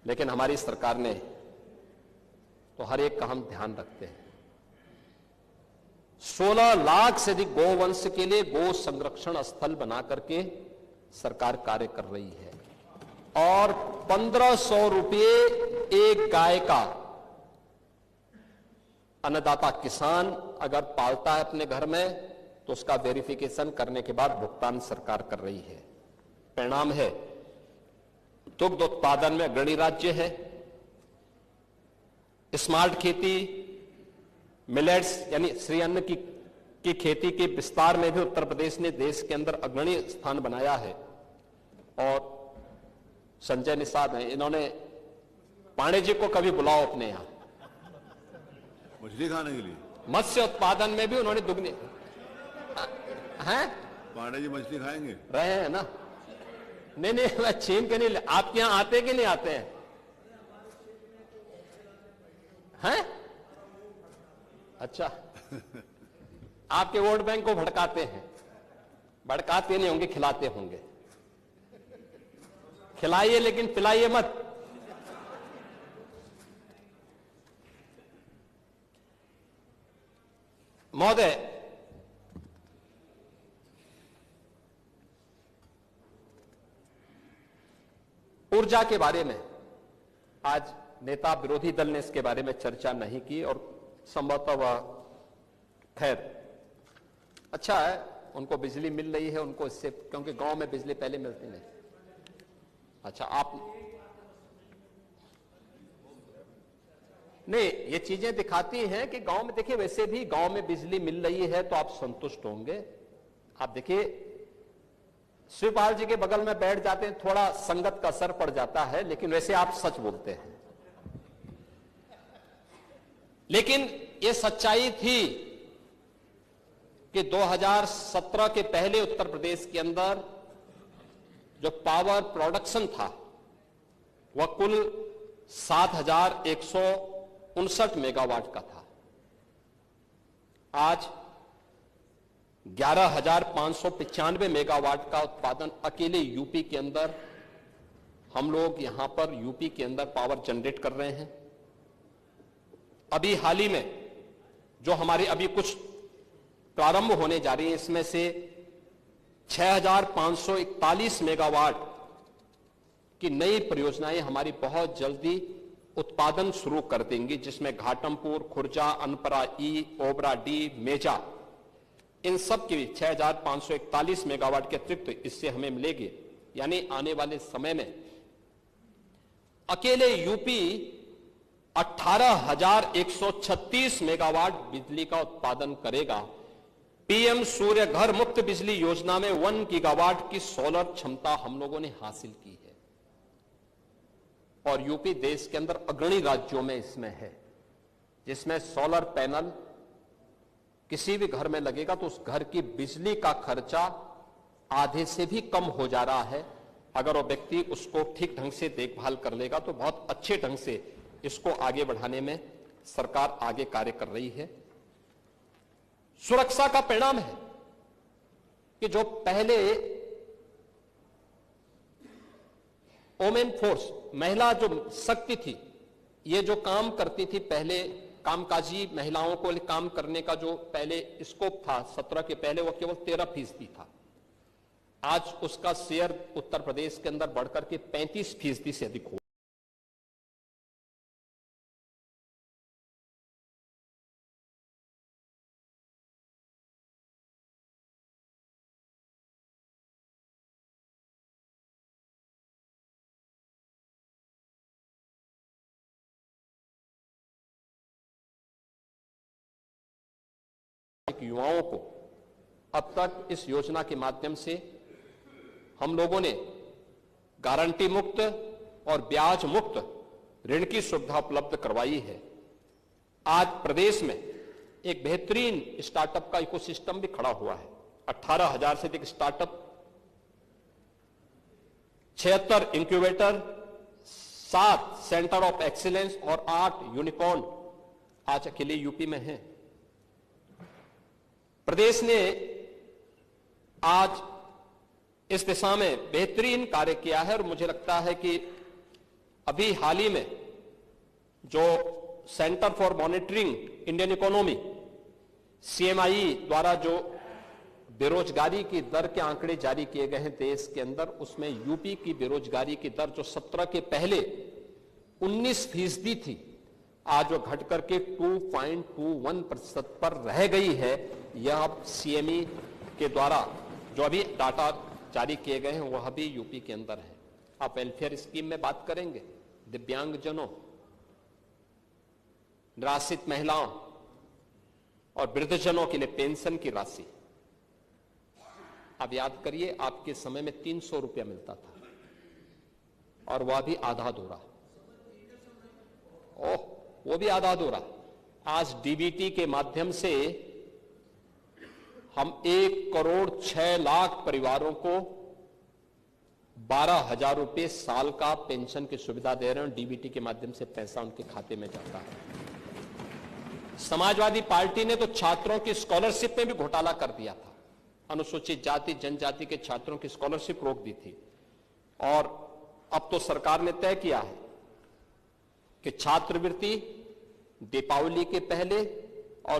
लेकिन हमारी सरकार ने तो हर एक का हम ध्यान रखते हैं। 16 लाख से अधिक गोवंश के लिए गो संरक्षण स्थल बना करके सरकार कार्य कर रही है और 1500 रुपये एक गाय का अन्नदाता किसान अगर पालता है अपने घर में तो उसका वेरिफिकेशन करने के बाद भुगतान सरकार कर रही है। परिणाम है दुग्ध उत्पादन में अग्रणी राज्य है। स्मार्ट खेती, मिलेट्स यानी श्री अन्न की खेती के विस्तार में भी उत्तर प्रदेश ने देश के अंदर अग्रणी स्थान बनाया है। और संजय निषाद हैं, इन्होंने पांडे जी को कभी बुलाओ अपने यहां मछली खाने के लिए। मत्स्य उत्पादन में भी उन्होंने दुगनी हैं। पांडे जी मछली खाएंगे? रहे हैं ना? नहीं नहीं, मैं छीन के नहीं। आपके यहां आते कि नहीं आते हैं? हैं? अच्छा, आपके वोट बैंक को भड़काते हैं। भड़काते नहीं होंगे, खिलाते होंगे। खिलाइए लेकिन पिलाइए मत। महोदय, ऊर्जा के बारे में आज नेता विरोधी दल ने इसके बारे में चर्चा नहीं की और संभवतः वह खैर अच्छा है, उनको बिजली मिल रही है उनको इससे, क्योंकि गांव में बिजली पहले मिलती नहीं। अच्छा, आप नहीं, ये चीजें दिखाती हैं कि गांव में देखिए, वैसे भी गांव में बिजली मिल रही है तो आप संतुष्ट होंगे। आप देखिए शिवपाल जी के बगल में बैठ जाते हैं, थोड़ा संगत का असर पड़ जाता है, लेकिन वैसे आप सच बोलते हैं। लेकिन ये सच्चाई थी कि 2017 के पहले उत्तर प्रदेश के अंदर जो पावर प्रोडक्शन था वह कुल 7,159 मेगावाट का था। आज 11,595 मेगावाट का उत्पादन अकेले यूपी के अंदर, हम लोग यहां पर यूपी के अंदर पावर जनरेट कर रहे हैं। अभी हाल ही में जो हमारे अभी कुछ प्रारंभ होने जा रही है, इसमें से 6,541 मेगावाट की नई परियोजनाएं हमारी बहुत जल्दी उत्पादन शुरू कर देंगी, जिसमें घाटमपुर, खुर्जा, अनपरा ई, ओबरा डी, मेजा, इन सब की 6,541 मेगावाट के अतिरिक्त इससे हमें मिलेगी। यानी आने वाले समय में अकेले यूपी 18,136 मेगावाट बिजली का उत्पादन करेगा। पीएम सूर्य घर मुफ्त बिजली योजना में 1 गीगावाट की सोलर क्षमता हम लोगों ने हासिल की है और यूपी देश के अंदर अग्रणी राज्यों में इसमें है, जिसमें सोलर पैनल किसी भी घर में लगेगा तो उस घर की बिजली का खर्चा आधे से भी कम हो जा रहा है। अगर वो व्यक्ति उसको ठीक ढंग से देखभाल कर लेगा तो बहुत अच्छे ढंग से इसको आगे बढ़ाने में सरकार आगे कार्य कर रही है। सुरक्षा का परिणाम है कि जो पहले वोमेन फोर्स, महिला जो शक्ति थी, ये जो काम करती थी पहले, कामकाजी महिलाओं को काम करने का जो पहले स्कोप था 17 के पहले, वो केवल 13% था। आज उसका शेयर उत्तर प्रदेश के अंदर बढ़कर के 35% से अधिक हो। युवाओं को अब तक इस योजना के माध्यम से हम लोगों ने गारंटी मुक्त और ब्याज मुक्त ऋण की सुविधा उपलब्ध करवाई है। आज प्रदेश में एक बेहतरीन स्टार्टअप का इकोसिस्टम भी खड़ा हुआ है। 18,000 से अधिक startup, 76 incubator, 7 centre of excellence और 8 यूनिकॉर्न आज अकेले यूपी में हैं। प्रदेश ने आज इस दिशा में बेहतरीन कार्य किया है और मुझे लगता है कि अभी हाल ही में जो centre for monitoring Indian economy CMI द्वारा जो बेरोजगारी की दर के आंकड़े जारी किए गए हैं देश के अंदर, उसमें यूपी की बेरोजगारी की दर जो 17 के पहले 19% थी, आज वो घट करके 2.21% पर रह गई है। यह अब सीएमई के द्वारा जो अभी डाटा जारी किए गए हैं वह भी यूपी के अंदर है। आप वेलफेयर स्कीम में बात करेंगे, दिव्यांगजनों, निराश्रित महिलाओं और वृद्धजनों के लिए पेंशन की राशि, आप याद करिए आपके समय में 300 रुपया मिलता था और वह भी आधा अधूरा। ओह, वो भी आधा अधूरा। आज डीबीटी के माध्यम से हम 1,06,00,000 परिवारों को 12,000 रुपये साल का पेंशन की सुविधा दे रहे हैं। डीबीटी के माध्यम से पैसा उनके खाते में जाता है। समाजवादी पार्टी ने तो छात्रों की स्कॉलरशिप में भी घोटाला कर दिया था। अनुसूचित जाति जनजाति के छात्रों की स्कॉलरशिप रोक दी थी और अब तो सरकार ने तय किया है कि छात्रवृत्ति दीपावली के पहले और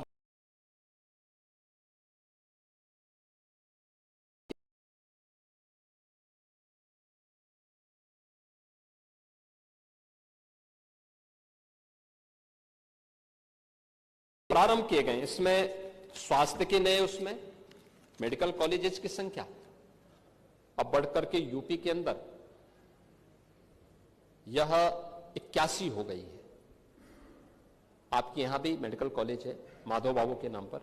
प्रारंभ किए गए। इसमें स्वास्थ्य के नए, उसमें मेडिकल कॉलेजेस की संख्या अब बढ़कर के यूपी के अंदर यह 81 हो गई है। आपके यहां भी मेडिकल कॉलेज है माधव बाबू के नाम पर।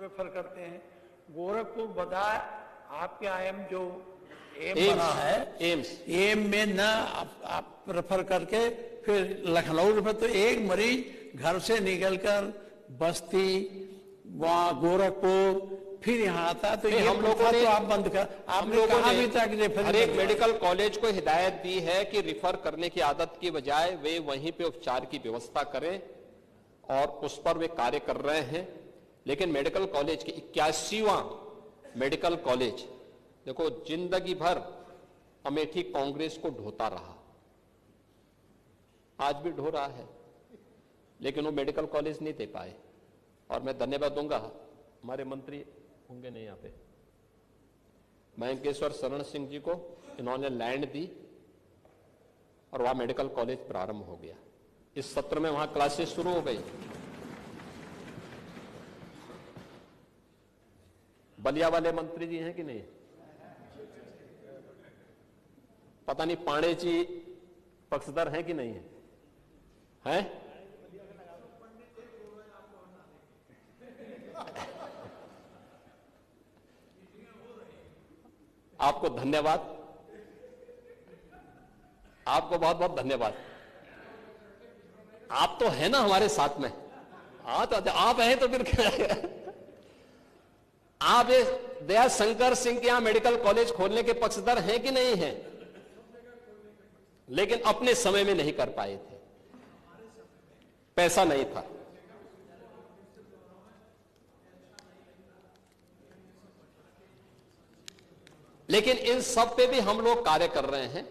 रेफर करते हैं गोरखपुर बजाय आपके आईएम जो एम बना है, एम में न आप रेफर करके फिर लखनऊ रेफर, तो एक मरीज घर से निकलकर बस्ती, वहां गोरखपुर, फिर यहाँ आता, तो ये हम लोगों ने, तो आप बंद कर, आपने कहा भी था कि रेफर, हर एक मेडिकल कॉलेज को हिदायत दी है कि रेफर करने की आदत की बजाय वे वहीं पे उपचार की व्यवस्था करें और उस पर वे कार्य कर रहे हैं। लेकिन मेडिकल कॉलेज के 81वां मेडिकल कॉलेज, देखो जिंदगी भर अमेठी कांग्रेस को ढोता रहा, आज भी ढो रहा है, लेकिन वो मेडिकल कॉलेज नहीं दे पाए। और मैं धन्यवाद दूंगा, हमारे मंत्री होंगे नहीं यहाँ पे, मयंकेश्वर शरण सिंह जी को, इन्होंने लैंड दी और वहां मेडिकल कॉलेज प्रारंभ हो गया। इस सत्र में वहां क्लासेस शुरू हो गई। बलिया वाले मंत्री जी हैं कि नहीं, पता नहीं पांडे जी पक्षधर हैं कि नहीं है, हैं? आपको धन्यवाद, आपको बहुत बहुत धन्यवाद। आप तो है ना हमारे साथ में, तो आप हैं तो फिर क्या आप दया शंकर सिंह के यहां मेडिकल कॉलेज खोलने के पक्षधर हैं कि नहीं हैं? लेकिन अपने समय में नहीं कर पाए थे, पैसा नहीं था। लेकिन इन सब पे भी हम लोग कार्य कर रहे हैं।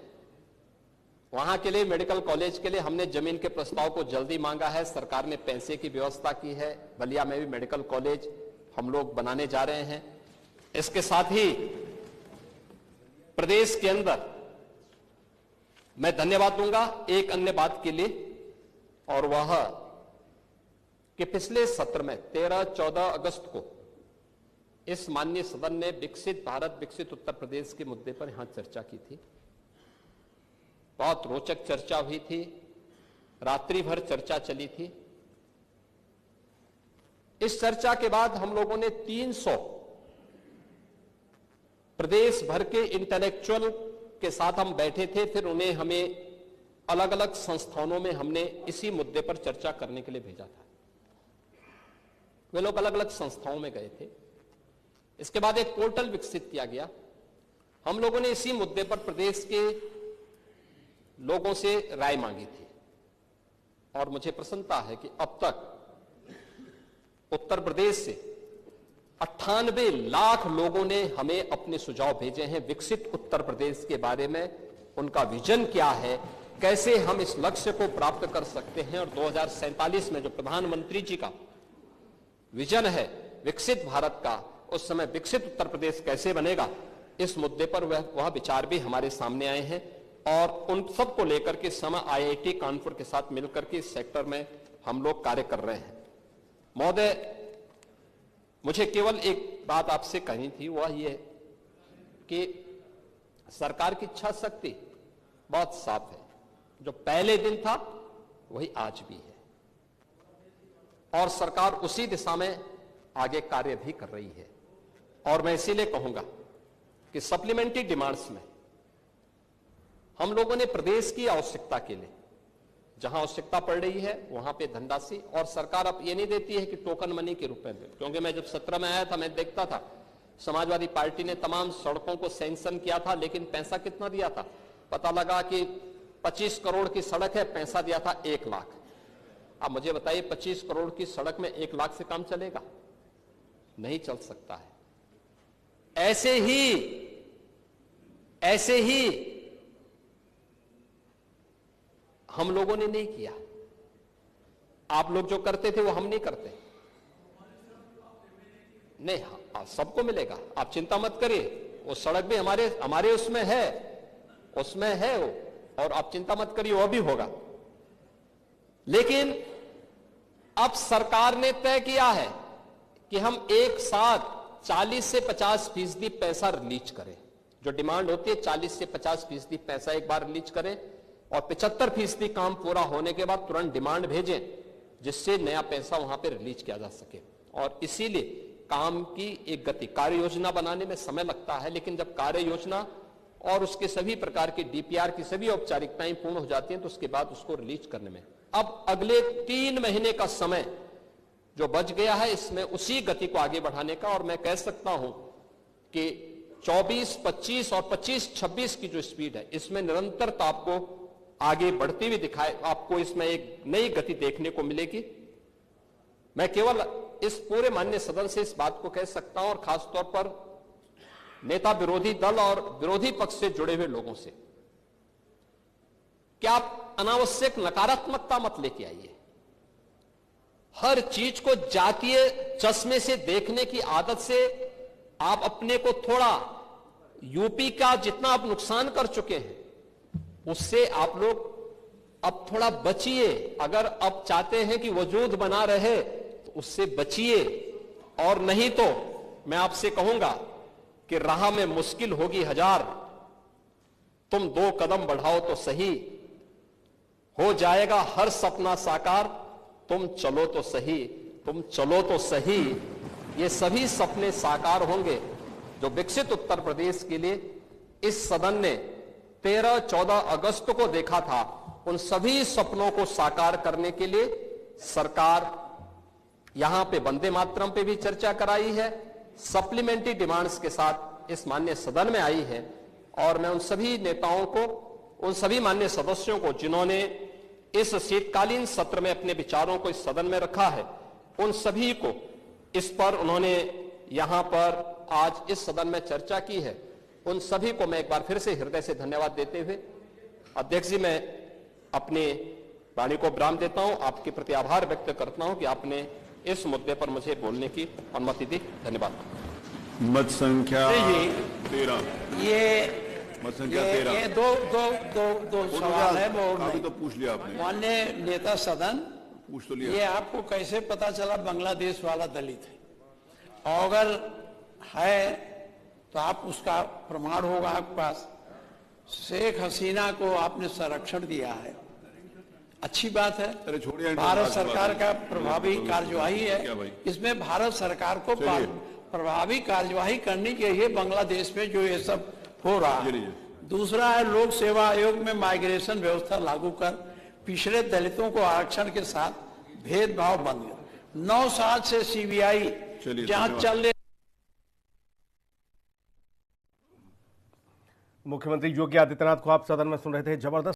वहां के लिए, मेडिकल कॉलेज के लिए हमने जमीन के प्रस्ताव को जल्दी मांगा है, सरकार ने पैसे की व्यवस्था की है। बलिया में भी मेडिकल कॉलेज हम लोग बनाने जा रहे हैं। इसके साथ ही प्रदेश के अंदर मैं धन्यवाद दूंगा एक अन्य बात के लिए, और वह कि पिछले सत्र में 13-14 अगस्त को इस माननीय सदन ने विकसित भारत, विकसित उत्तर प्रदेश के मुद्दे पर यहां चर्चा की थी। बहुत रोचक चर्चा हुई थी, रात्रि भर चर्चा चली थी। इस चर्चा के बाद हम लोगों ने 300 प्रदेश भर के इंटेलेक्चुअल के साथ हम बैठे थे। फिर उन्हें हमें अलग अलग संस्थानों में हमने इसी मुद्दे पर चर्चा करने के लिए भेजा था। वे लोग अलग अलग संस्थाओं में गए थे। इसके बाद एक पोर्टल विकसित किया गया। हम लोगों ने इसी मुद्दे पर प्रदेश के लोगों से राय मांगी थी और मुझे प्रसन्नता है कि अब तक उत्तर प्रदेश से 98 लाख लोगों ने हमें अपने सुझाव भेजे हैं विकसित उत्तर प्रदेश के बारे में। उनका विजन क्या है, कैसे हम इस लक्ष्य को प्राप्त कर सकते हैं, और 2047 में जो प्रधानमंत्री जी का विजन है विकसित भारत का, उस समय विकसित उत्तर प्रदेश कैसे बनेगा, इस मुद्दे पर वह विचार भी हमारे सामने आए हैं। और उन सब को लेकर के समय IIT कानपुर के साथ मिलकर के इस सेक्टर में हम लोग कार्य कर रहे हैं। महोदय, मुझे केवल एक बात आपसे कहनी थी, वह यह कि सरकार की इच्छा शक्ति बहुत साफ है। जो पहले दिन था वही आज भी है, और सरकार उसी दिशा में आगे कार्य भी कर रही है। और मैं इसीलिए कहूंगा कि सप्लीमेंट्री डिमांड्स में हम लोगों ने प्रदेश की आवश्यकता के लिए जहां आवश्यकता पड़ रही है वहां पे धनराशि, और सरकार अब ये नहीं देती है कि टोकन मनी के रूप में, क्योंकि मैं जब 17 में आया था मैं देखता था समाजवादी पार्टी ने तमाम सड़कों को सैंक्शन किया था, लेकिन पैसा कितना दिया था, पता लगा कि 25 करोड़ की सड़क है, पैसा दिया था 1 लाख। अब मुझे बताइए 25 करोड़ की सड़क में 1 लाख से काम चलेगा? नहीं चल सकता है। ऐसे ही हम लोगों ने नहीं किया। आप लोग जो करते थे वो हम नहीं करते। नहीं, हाँ, सबको मिलेगा, आप चिंता मत करिए। वो सड़क भी हमारे उसमें है वो, और आप चिंता मत करिए, वो भी होगा। लेकिन अब सरकार ने तय किया है कि हम एक साथ 40 से 50% पैसा रिलीज करें। जो डिमांड होती है 40 से 50% पैसा एक बार रिलीज करें, और 75% काम पूरा होने के बाद तुरंत डिमांड भेजें, जिससे नया पैसा वहां पे रिलीज किया जा सके। और इसीलिए काम की एक गति, कार्य योजना बनाने में समय लगता है, लेकिन जब कार्य योजना और उसके सभी प्रकार की DPR की सभी औपचारिकताएं पूर्ण हो जाती हैं तो उसके बाद उसको रिलीज करने में अब अगले 3 महीने का समय जो बच गया है, इसमें उसी गति को आगे बढ़ाने का। और मैं कह सकता हूं कि 24, 25 और 25, 26 की जो स्पीड है, इसमें निरंतरता आपको आगे बढ़ती हुई दिखाए, आपको इसमें एक नई गति देखने को मिलेगी। मैं केवल इस पूरे माननीय सदन से इस बात को कह सकता हूं, और खासतौर पर नेता विरोधी दल और विरोधी पक्ष से जुड़े हुए लोगों से, कि आप अनावश्यक नकारात्मकता मत लेके आइए। हर चीज को जातीय चश्मे से देखने की आदत से आप अपने को थोड़ा, यूपी का जितना आप नुकसान कर चुके हैं उससे आप लोग अब थोड़ा बचिए। अगर अब चाहते हैं कि वजूद बना रहे तो उससे बचिए, और नहीं तो मैं आपसे कहूंगा कि राह में मुश्किल होगी 1000, तुम 2 कदम बढ़ाओ तो सही, हो जाएगा हर सपना साकार, तुम चलो तो सही, तुम चलो तो सही। ये सभी सपने साकार होंगे जो विकसित उत्तर प्रदेश के लिए इस सदन ने 13-14 अगस्त को देखा था। उन सभी सपनों को साकार करने के लिए सरकार यहां पे वंदे मातरम पे भी चर्चा कराई है, सप्लीमेंट्री डिमांड्स के साथ इस माननीय सदन में आई है। और मैं उन सभी नेताओं को, उन सभी माननीय सदस्यों को जिन्होंने इस शीतकालीन सत्र में अपने विचारों को इस सदन में रखा है, उन सभी को इस पर उन्होंने यहां पर आज इस सदन में चर्चा की है, उन सभी को मैं एक बार फिर से हृदय से धन्यवाद देते हुए, अध्यक्ष जी, मैं अपनी वाणी को विराम देता हूं। आपके प्रति आभार व्यक्त करता हूं कि आपने इस मुद्दे पर मुझे बोलने की अनुमति दी। धन्यवाद। मत संख्या 13। मत संख्या 13। ये दो सवाल है, वो काफी तो पूछ लिया आपने। माननीय नेता सदन, पूछ तो लिया। ये आपको कैसे पता चला बांग्लादेश वाला दलित है? और अगर है तो आप उसका प्रमाण होगा आपके पास। शेख हसीना को आपने संरक्षण दिया है, अच्छी बात है। अरे छोड़िए, भारत सरकार का प्रभावी कार्यवाही है, इसमें भारत सरकार को प्रभावी कार्यवाही करनी चाहिए बांग्लादेश में जो ये सब हो रहा है। दूसरा है, लोक सेवा आयोग में माइग्रेशन व्यवस्था लागू कर पिछड़े दलितों को आरक्षण के साथ भेदभाव बंद कर। 9 साल से CBI जहां चल रहे। मुख्यमंत्री योगी आदित्यनाथ को आप सदन में सुन रहे थे। जबरदस्त